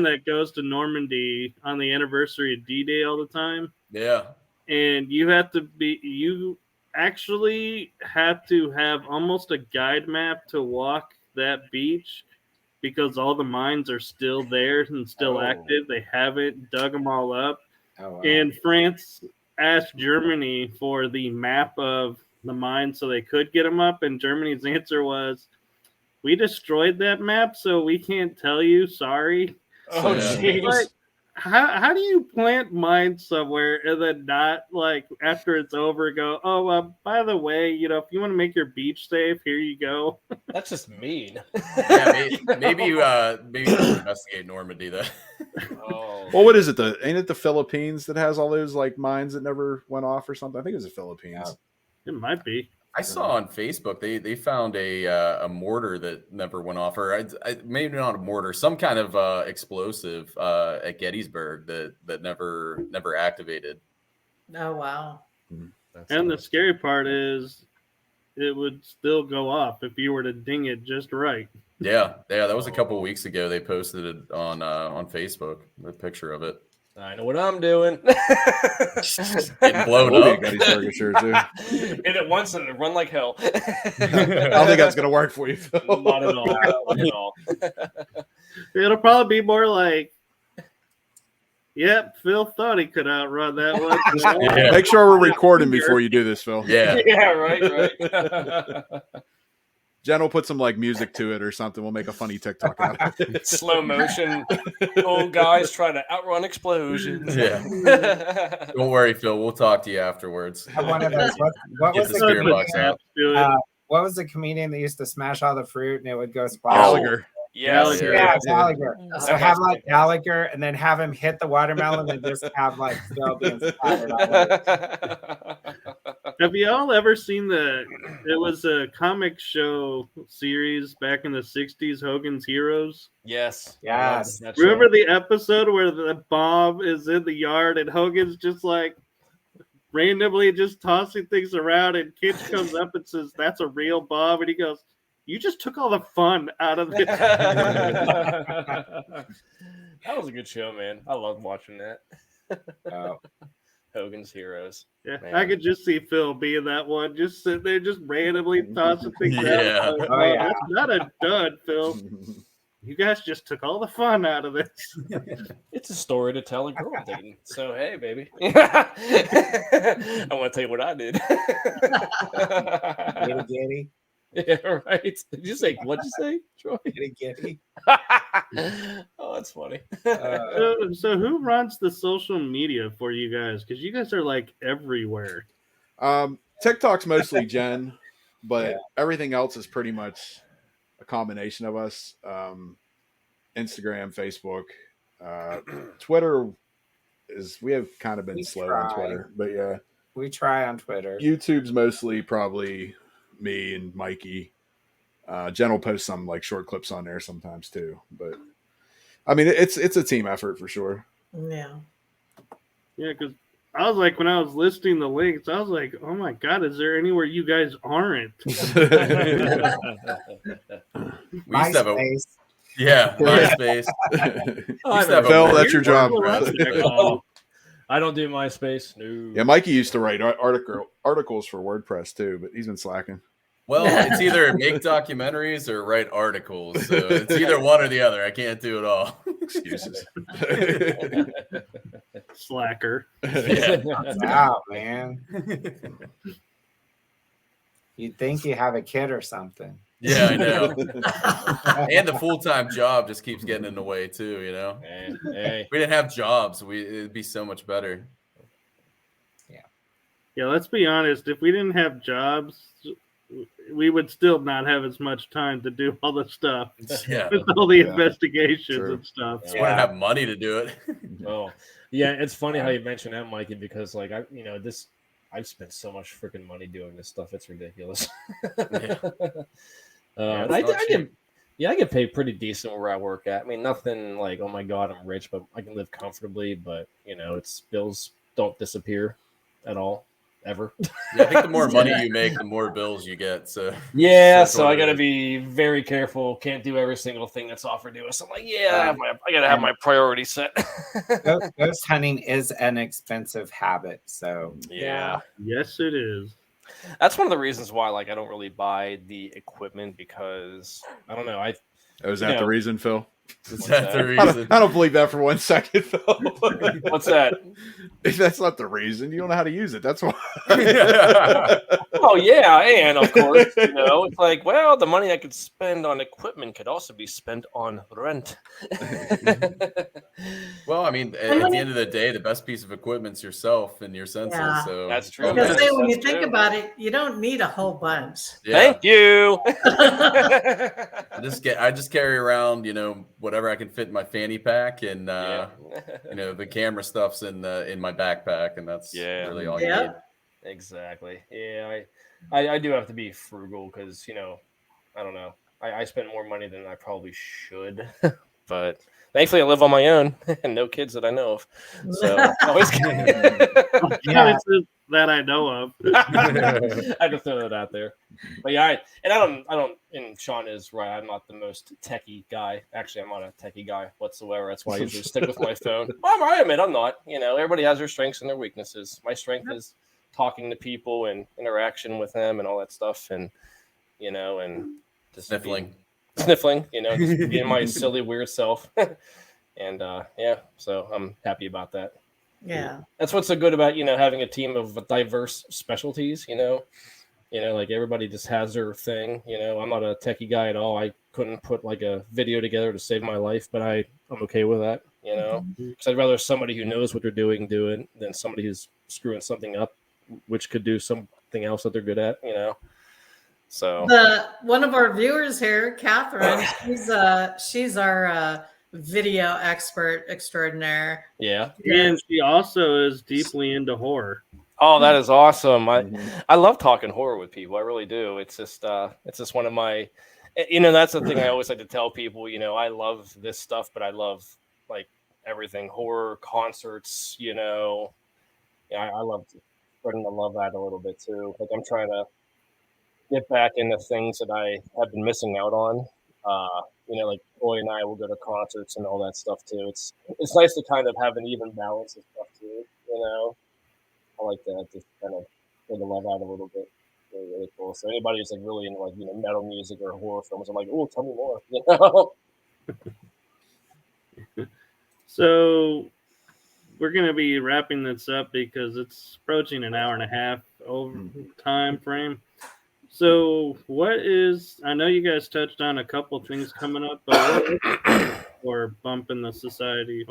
that goes to Normandy on the anniversary of D-Day all the time. Yeah, and you actually have to have almost a guide map to walk that beach. Because all the mines are still there and still active. They haven't dug them all up. Oh, wow. And France asked Germany for the map of the mines so they could get them up. And Germany's answer was, we destroyed that map, so we can't tell you. Sorry. Oh, jeez. Like, how do you plant mines somewhere and then not, like, after it's over, go, by the way, if you want to make your beach safe, here you go. That's just mean. Yeah, maybe investigate Normandy then. Well, what is it? Ain't it the Philippines that has all those like mines that never went off or something? I think it was the Philippines. It might be. I saw on Facebook they found a mortar that never went off, or maybe not a mortar, some kind of explosive at Gettysburg that never activated. Oh wow! And the scary part is, it would still go off if you were to ding it just right. Yeah, that was a couple of weeks ago. They posted it on Facebook, a picture of it. I know what I'm doing. Getting blown up. Gettysburg sure too. Hit it once and run like hell. I don't think that's gonna work for you, Phil. Not at all. Not at all. It'll probably be more like, yep, Phil thought he could outrun that one. Yeah. Make sure we're recording before you do this, Phil. Yeah. Yeah, right. Jen will put some like music to it or something. We'll make a funny TikTok out of it. Slow motion. Old guys trying to outrun explosions. Yeah. Don't worry, Phil. We'll talk to you afterwards. One of those. What was the spirit box out? What was the comedian that used to smash all the fruit and it would go splash? Gallagher. Yes. Yeah, Gallagher. So have like Gallagher and then have him hit the watermelon and just have like Phil being splattered all over. Have y'all ever seen it was a comic show series back in the 60s, Hogan's Heroes? Yes. Yes. Remember the episode where the bomb is in the yard and Hogan's just like randomly just tossing things around and Kitch comes up and says, "That's a real bomb," and he goes, "You just took all the fun out of it." That was a good show, man. I loved watching that. Hogan's Heroes. Yeah, man. I could just see Phil being that one, just sitting there, just randomly tossing things out. Like, that's not a dud, Phil. You guys just took all the fun out of this. It's a story to tell a girl dating. So, hey, baby. I want to tell you what I did. Giddy. Yeah, right. Did you say, what'd you say, Troy? Giddy. Oh, that's funny. So who runs the social media for you guys? Because you guys are like everywhere. TikTok's mostly Jen, but everything else is pretty much a combination of us. Instagram, Facebook, Twitter we have kind of been We slow try. on Twitter, but yeah, we try on Twitter. YouTube's mostly probably me and Mikey. Jen will post some like short clips on there sometimes too, but I mean it's a team effort for sure. Yeah. Yeah, because I was like, when I was listing the links, I was like, oh my God, is there anywhere you guys aren't? We used to have MySpace. MySpace. Phil, that's your job, bro. Oh, I don't do MySpace. No. Yeah, Mikey used to write articles for WordPress too, but he's been slacking. Well, it's either make documentaries or write articles. So it's either one or the other. I can't do it all. Excuses. Slacker. Yeah. Wow, man. You'd think you have a kid or something. Yeah, I know. And the full-time job just keeps getting in the way too, you know? Hey. If we didn't have jobs, it'd be so much better. Yeah, let's be honest. If we didn't have jobs, we would still not have as much time to do all the stuff. Yeah. With all the investigations True. and stuff. Just wouldn't have money to do it. Oh, yeah. It's funny how you mentioned that, Mikey, because like I've spent so much freaking money doing this stuff. It's ridiculous. I get paid pretty decent where I work at. I mean, nothing like, oh my God, I'm rich, but I can live comfortably. But it's bills don't disappear at all, ever. Yeah, I think the more money you make, the more bills you get. So yeah, so I got to be very careful. Can't do every single thing that's offered to us. I'm like, I got to have my priorities set. Ghost hunting is an expensive habit. So yeah. Yes, it is. That's one of the reasons why, like, I don't really buy the equipment because I don't know. Is that the reason, Phil? Is that the reason? I don't believe that for 1 second, Phil. What's that? That's not the reason. You don't know how to use it. That's why. Oh yeah, and of course, it's like, well, the money I could spend on equipment could also be spent on rent. Well, I mean, at the end of the day, the best piece of equent's yourself and your senses. Yeah. So that's true. Because when you think about it, you don't need a whole bunch. Yeah. Thank you. I just carry around, whatever I can fit in my fanny pack, and the camera stuff's in my backpack, and that's really all you need. Exactly. Yeah, I do have to be frugal because I don't know. I spend more money than I probably should, but thankfully I live on my own and no kids that I know of. So always that I know of. I just throw that out there. But yeah, I don't. And Sean is right. I'm not the most techie guy. Actually, I'm not a techie guy whatsoever. That's why I usually stick with my phone. I admit I'm not. Everybody has their strengths and their weaknesses. My strength is talking to people and interaction with them and all that stuff, and and just sniffling, just being my silly weird self. And so I'm happy about that. Yeah, that's what's so good about having a team of diverse specialties. Like everybody just has their thing. I'm not a techie guy at all. I couldn't put like a video together to save my life, but I'm okay with that. Because I'd rather somebody who knows what they're doing do it than somebody who's screwing something up, which could do something else that they're good at. So one of our viewers here, Catherine, she's our video expert extraordinaire. Yeah. And she also is deeply into horror. Oh, that is awesome. I love talking horror with people. I really do. It's just one of my, that's the thing I always like to tell people, I love this stuff, but I love like everything, horror, concerts, I love starting to love that a little bit too. Like I'm trying to get back into things that I have been missing out on. Like Boy and I will go to concerts and all that stuff too. It's nice to kind of have an even balance of stuff too. I like that, just kind of get the love out a little bit. Really, really cool. So anybody who's like really into like metal music or horror films, I'm like, oh, tell me more. So we're gonna be wrapping this up because it's approaching an hour and a half over time frame. So I know you guys touched on a couple things coming up, but or bumping the society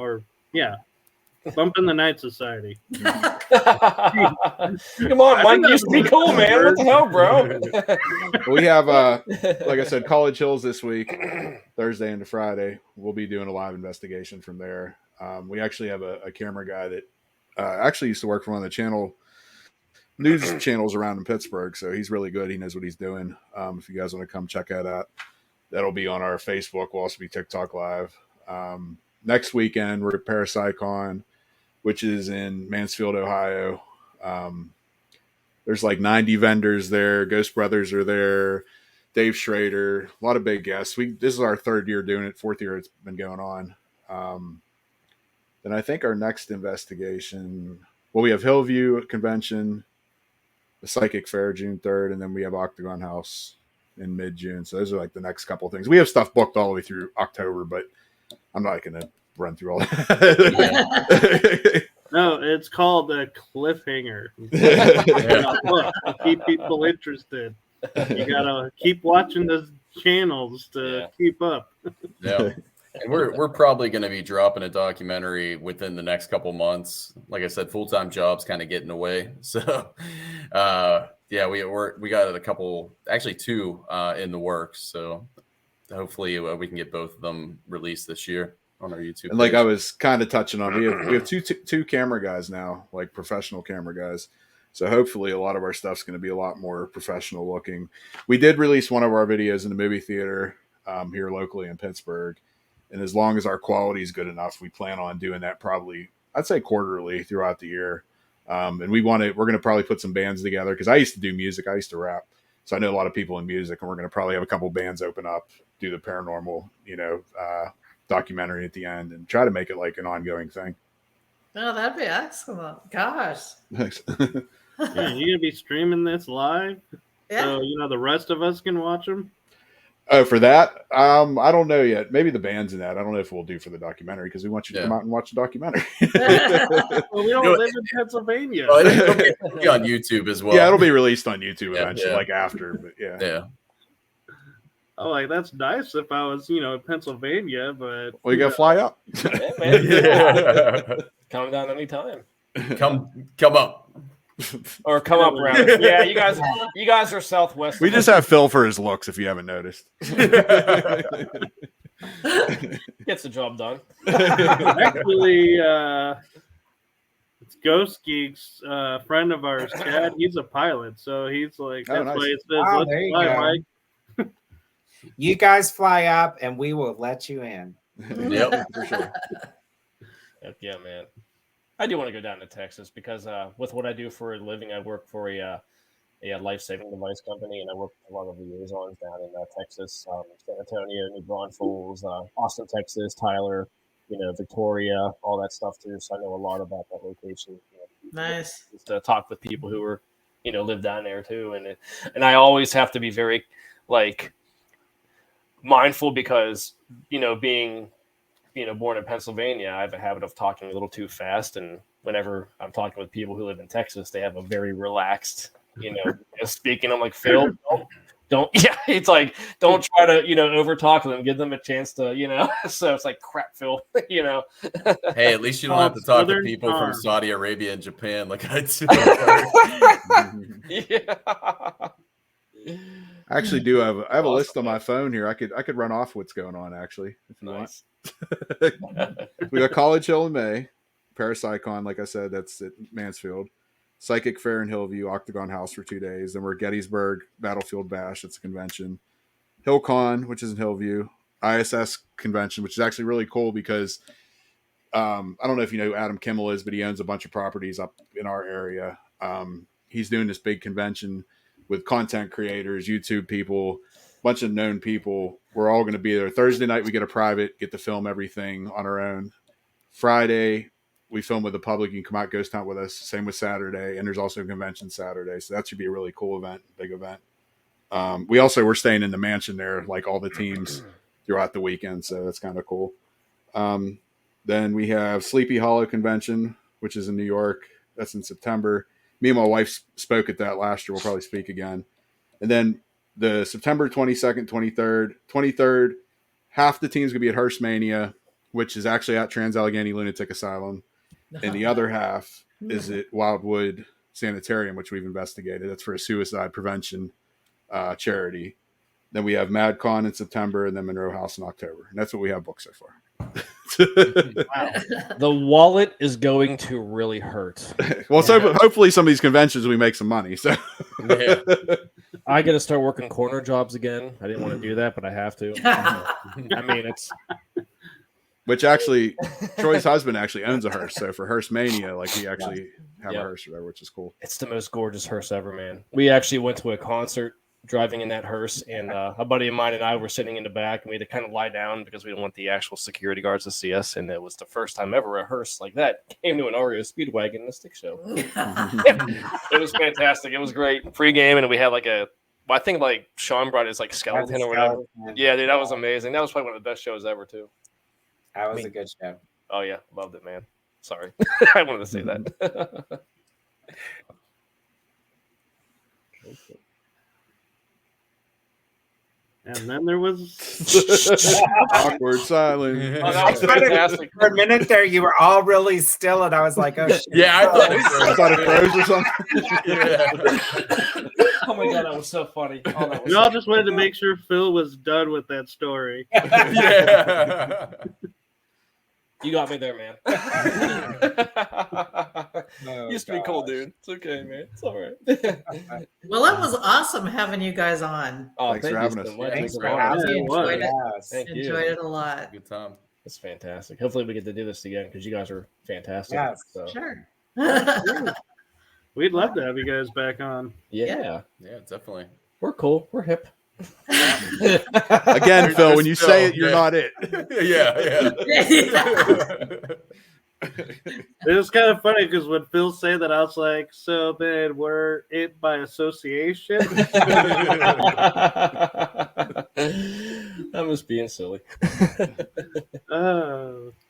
Bumping the Night Society. Come on, Mike. You used to be cool, man. What the hell, bro? We have, like I said, College Hills this week, Thursday into Friday. We'll be doing a live investigation from there. We actually have a camera guy that actually used to work for one of the news channels around in Pittsburgh. So he's really good. He knows what he's doing. If you guys want to come check that out, that'll be on our Facebook. We'll also be TikTok live. Next weekend, we're at ParasiteCon, which is in Mansfield, Ohio. There's like 90 vendors there. Ghost Brothers are there. Dave Schrader, a lot of big guests. This is our third year doing it. Fourth year it's been going on. Then I think our next investigation, we have Hillview Convention, the Psychic Fair June 3rd, and then we have Octagon House in mid-June. So those are like the next couple of things. We have stuff booked all the way through October, but I'm not going to run through all that. No, it's called a cliffhanger. Keep people interested. You gotta keep watching the channels to keep up. Yeah, and we're probably going to be dropping a documentary within the next couple months. Like I said, full-time jobs kind of getting away. So, we got a couple, actually two, in the works. So hopefully we can get both of them released this year on our YouTube. And like I was kind of touching on, we have two camera guys now, like professional camera guys. So hopefully a lot of our stuff's going to be a lot more professional looking. We did release one of our videos in the movie theater here locally in Pittsburgh. And as long as our quality is good enough, we plan on doing that probably, I'd say quarterly throughout the year. And we're going to probably put some bands together because I used to do music. I used to rap. So I know a lot of people in music, and we're going to probably have a couple bands open up, do the paranormal, documentary at the end, and try to make it like an ongoing thing. Oh, that'd be excellent. Gosh. Thanks. Yeah, you're gonna be streaming this live, so the rest of us can watch them. Oh, for that, I don't know yet. Maybe the band's in that. I don't know if we'll do for the documentary because we want you to come out and watch the documentary. Well, we don't live in Pennsylvania. Well, it'll be on YouTube as well. Yeah, it'll be released on YouTube eventually, like after. But yeah. Oh, like that's nice if I was, in Pennsylvania, but you gotta fly up. Come down anytime. Come up. Or come up around. Yeah, you guys are Southwest. We just have Phil for his looks, if you haven't noticed. Gets the job done. Actually, it's Ghost Geek's friend of ours, Chad. He's a pilot, so he's like, that's nice. why it says, let's fly, Mike. You guys fly up, and we will let you in. Yep, for sure. Yeah, man. I do want to go down to Texas because with what I do for a living, I work for a life-saving device company, and I work with a lot of liaisons down in Texas, San Antonio, New Braunfels, Austin, Texas, Tyler, Victoria, all that stuff too. So I know a lot about that location. Nice. Just to talk with people who are, live down there too, and I always have to be very mindful because being born in Pennsylvania, I have a habit of talking a little too fast. And whenever I'm talking with people who live in Texas, they have a very relaxed, speaking. I'm like, Phil, don't. Yeah, it's like, don't try to, over talk them. Give them a chance to, So it's like, crap, Phil. Hey, at least you don't have to talk to people from Saudi Arabia and Japan like I do. Yeah. I actually do have a list on my phone here. I could run off what's going on actually if you want. We got College Hill in May, ParasiteCon, like I said, that's at Mansfield. Psychic Fair in Hillview, Octagon House for 2 days. Then we're at Gettysburg, Battlefield Bash, it's a convention. HillCon, which is in Hillview. ISS convention, which is actually really cool because I don't know if you know who Adam Kimmel is, but he owns a bunch of properties up in our area. He's doing this big convention with content creators, YouTube people, a bunch of known people. We're all going to be there. Thursday night, we get a private, get to film everything on our own. Friday, we film with the public. You can come out, ghost hunt with us. Same with Saturday. And there's also a convention Saturday. So that should be a really cool event, big event. We're staying in the mansion there, like all the teams throughout the weekend. So that's kind of cool. Then we have Sleepy Hollow Convention, which is in New York. That's in September. Me and my wife spoke at that last year. We'll probably speak again. And then the September 22nd, 23rd, half the team's going to be at Hearst Mania, which is actually at Trans Allegheny Lunatic Asylum. and the other half is at Wildwood Sanitarium, which we've investigated. That's for a suicide prevention charity. Then we have MadCon in September, and then Monroe House in October. And that's what we have booked so far. The wallet is going to really hurt. Well, so hopefully some of these conventions we make some money. So I got to start working corner jobs again. I didn't want to do that, but I have to. I mean, it's which actually Troy's husband actually owns a hearse. So for Hearse Mania, like we actually have a hearse there, which is cool. It's the most gorgeous hearse ever, man. We actually went to a concert driving in that hearse, and a buddy of mine and I were sitting in the back, and we had to kind of lie down because we didn't want the actual security guards to see us. And it was the first time ever a hearse like that came to an Oreo Speedwagon in a stick show. It was fantastic. It was great. Free game, and we had like I think like Sean brought his like skeleton or whatever. Yeah, dude, that was amazing. That was probably one of the best shows ever too. That was a good show. Oh yeah, loved it, man. Sorry, I wanted to say that. And then there was awkward silence. Oh, that was fantastic. For a minute there, you were all really still, and I was like, "Oh shit!" Yeah, I thought it froze or something. Yeah. Oh my god, that was so funny. Oh, we all just wanted to make sure Phil was done with that story. Yeah. You got me there, man. Used to be cool, dude. It's okay, man. It's all right. Well, it was awesome having you guys on. Oh, thanks for having us. Thanks for having us. Thank you. Enjoyed it a lot. Good time. It's fantastic. Hopefully, we get to do this again because you guys are fantastic. Yes, so. Sure. We'd love to have you guys back on. Yeah, Definitely. we're cool. We're hip. Again, Phil, when you say it, you're not it. It was kind of funny because when Phil said that, I was like, so then we're it by association? I was being silly.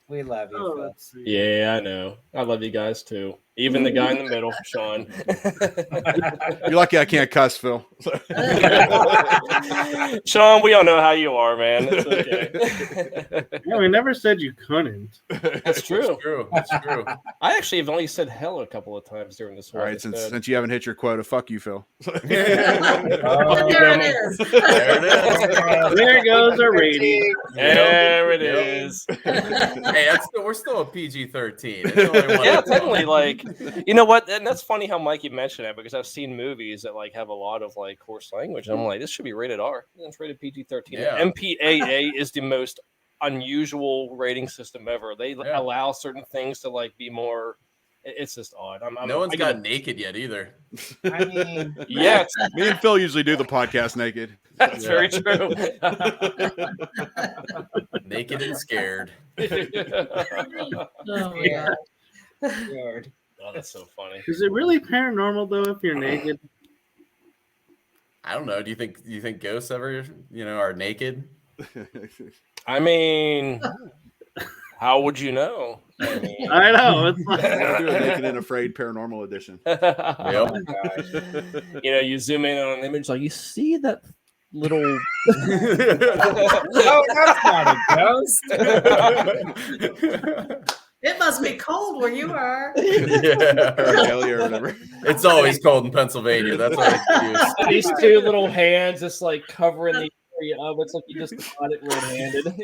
We love you, Phil. Yeah, I know. I love you guys too. Even the guy in the middle, Sean. You're lucky I can't cuss, Phil. Sean, we all know how you are, man. It's okay. Yeah, we never said you couldn't. That's true. That's true. I actually have only said hell a couple of times during this. All right, since you haven't hit your quota, fuck you, Phil. There it is. There goes our rating. There it is. Hey, we're still a PG-13. Yeah, totally. Like, you know what? And that's funny how Mikey mentioned that because I've seen movies that like have a lot of like coarse language. And I'm like, this should be rated R. It's rated PG-13. Yeah. MPAA is the most unusual rating system ever. They allow certain things to like be more. It's just odd. No one's got naked yet either. I mean, yeah, me and Phil usually do the podcast naked. that's very true. Naked and scared. Oh, yeah. Lord. Oh, that's so funny. Is it really paranormal though if you're naked? I don't know. Do you think ghosts ever, are naked? I mean, how would you know? I know. It's like We'll do a Naked and Afraid Paranormal Edition. Oh my gosh. You zoom in on an image, like you see that little. Oh, that's not a ghost. It must be cold where you are. Or whatever. It's always cold in Pennsylvania. That's what I use. These two little hands just like covering the area of it's like you just caught it red-handed.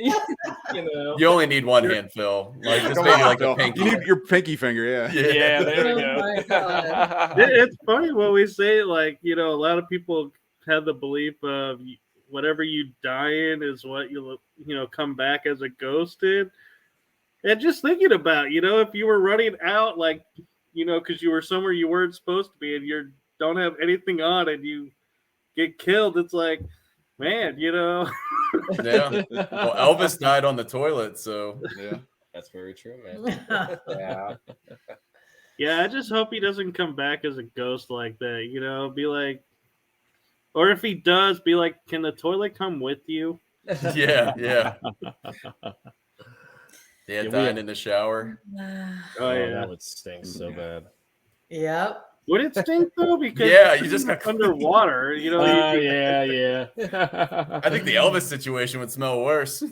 You only need one hand, Phil. Like just maybe like a pinky. You need your pinky finger, yeah. Yeah, there we Oh my go. God. it's funny when we say like a lot of people have the belief of whatever you die in is what you come back as a ghost in. And just thinking about, if you were running out, like, because you were somewhere you weren't supposed to be and you don't have anything on and you get killed, it's like, man, Yeah. Well, Elvis died on the toilet, so. Yeah. That's very true, man. Yeah. Yeah, I just hope he doesn't come back as a ghost like that, be like, or if he does, be like, can the toilet come with you? Yeah. Yeah, dying in the shower. Oh, yeah. That would stink so bad. Yep. Would it stink though? Because you just got underwater. Yeah. I think the Elvis situation would smell worse.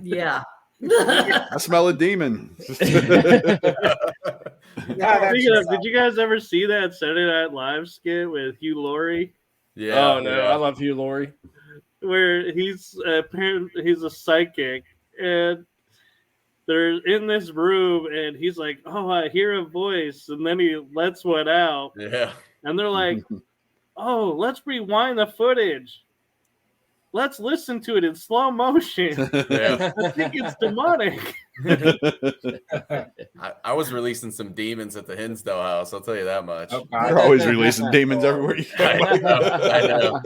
Yeah. I smell a demon. Yeah, Did you guys ever see that Saturday Night Live skit with Hugh Laurie? Yeah. Oh no, I love you, Lori. Where he's apparently he's a psychic, and they're in this room, and he's like, "Oh, I hear a voice," and then he lets one out, Yeah. and they're like, "Oh, let's rewind the footage. Let's listen to it in slow motion. Yeah. I think it's demonic." I was releasing some demons at the Hinsdale house. I'll tell you that much. Oh, God. You're always releasing demons everywhere you go. I know.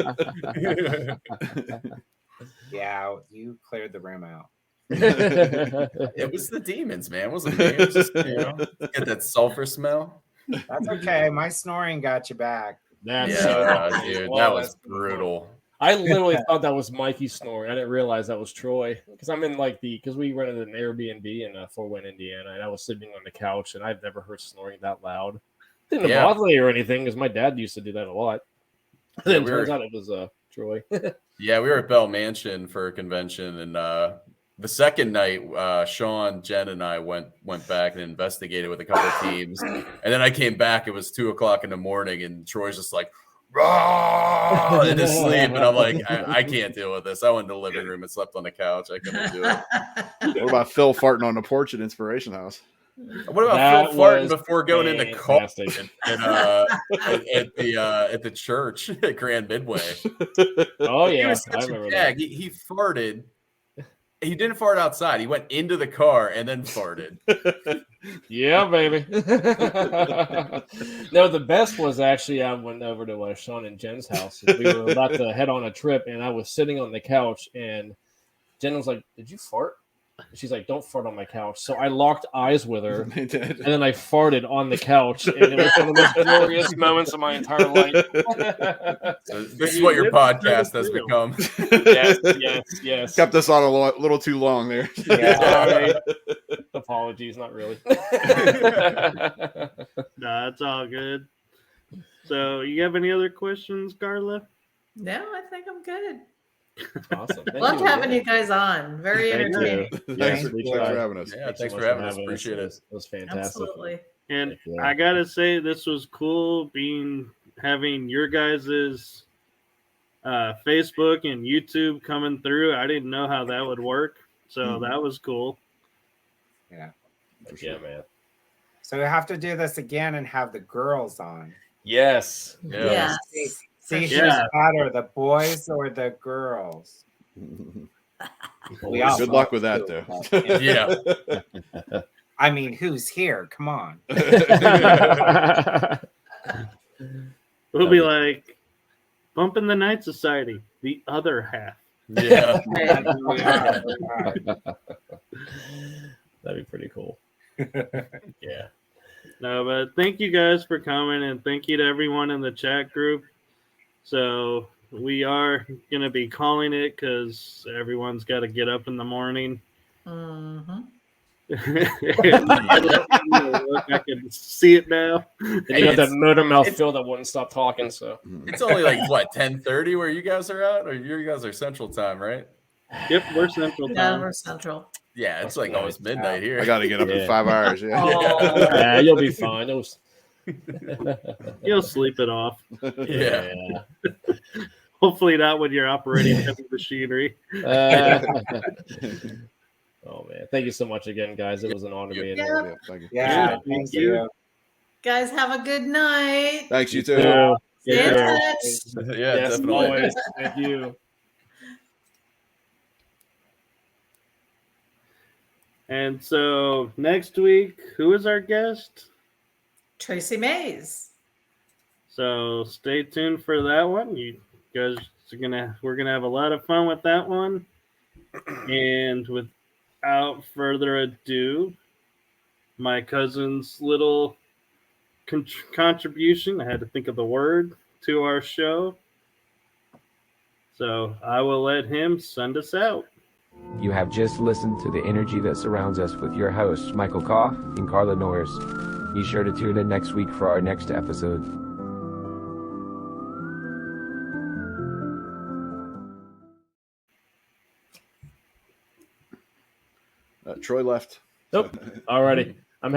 Yeah, you cleared the room out. It was the demons, man. It wasn't me. It was just, get that sulfur smell. That's okay. My snoring got you back. That's Dude, that was brutal. I literally thought that was Mikey snoring. I didn't realize that was Troy because I'm in because we rented an Airbnb in Fort Wayne, Indiana, and I was sitting on the couch and I've never heard snoring that loud. Didn't bother me or anything because my dad used to do that a lot. And then turns out it was Troy. Yeah, we were at Bell Mansion for a convention, and the second night, Sean, Jen, and I went back and investigated with a couple of teams, and then I came back. It was 2:00 in the morning, and Troy's just like, "Raw!" in his sleep, and I'm like, I can't deal with this. I went to the living room and slept on the couch. I couldn't do it. What about Phil farting on the porch at Inspiration House? What about Phil farting before going into car at the church at Grand Midway? Oh yeah, He was such a jag. He farted. He didn't fart outside. He went into the car and then farted. Yeah, baby. No, the best was actually I went over to Sean and Jen's house. We were about to head on a trip, and I was sitting on the couch, and Jen was like, "Did you fart?" She's like, "Don't fart on my couch." So I locked eyes with her, and then I farted on the couch, and it was one of the most glorious moments of my entire life. So this is what your podcast has become. Yes. Kept us on a little too long there. Yeah, sorry. Apologies, not really. No, it's all good. So, you have any other questions, Carla? No, I think I'm good. Awesome. Loved having you guys on. Very entertaining. Thanks for having us. Yeah, thanks for having us. Appreciate it. It was fantastic. Absolutely. And I gotta say, this was cool having your guys's Facebook and YouTube coming through. I didn't know how that would work, so that was cool. Yeah. Yeah, man. So we have to do this again and have the girls on. Yes. Yeah. See who's better, the boys or the girls? Good luck with that, though. Yeah. I mean, who's here? Come on. We'll be like Bumping the Night Society, the other half. Yeah. That'd be pretty cool. Yeah. No, but thank you guys for coming, and thank you to everyone in the chat group. So we are going to be calling it because everyone's got to get up in the morning. Mm-hmm. I can see it now. And you got that motor mouth Phil that wouldn't stop talking. So it's only like what 10:30 where you guys are at, or you guys are Central Time, right? Yep, we're Central Time. Yeah, we're Central. Yeah, it's like almost midnight here. I got to get up in 5 hours. Yeah. Yeah, you'll be fine. You'll sleep it off. Yeah. Hopefully not when you're operating heavy machinery. Oh man, thank you so much again, guys. It was an honor being here. Thank you. Yeah, thank you. Guys, have a good night. Thanks, you too. Stay in touch. Yeah, yes, definitely. always. Thank you. And so next week, who is our guest? Tracy Mays. So stay tuned for that one. You guys we're gonna have a lot of fun with that one. And without further ado, my cousin's little contribution, I had to think of the word, to our show. So I will let him send us out. You have just listened to the energy that surrounds us with your hosts, Michael Koff and Carla Norris. Be sure to tune in next week for our next episode. Troy left. Nope. Alrighty.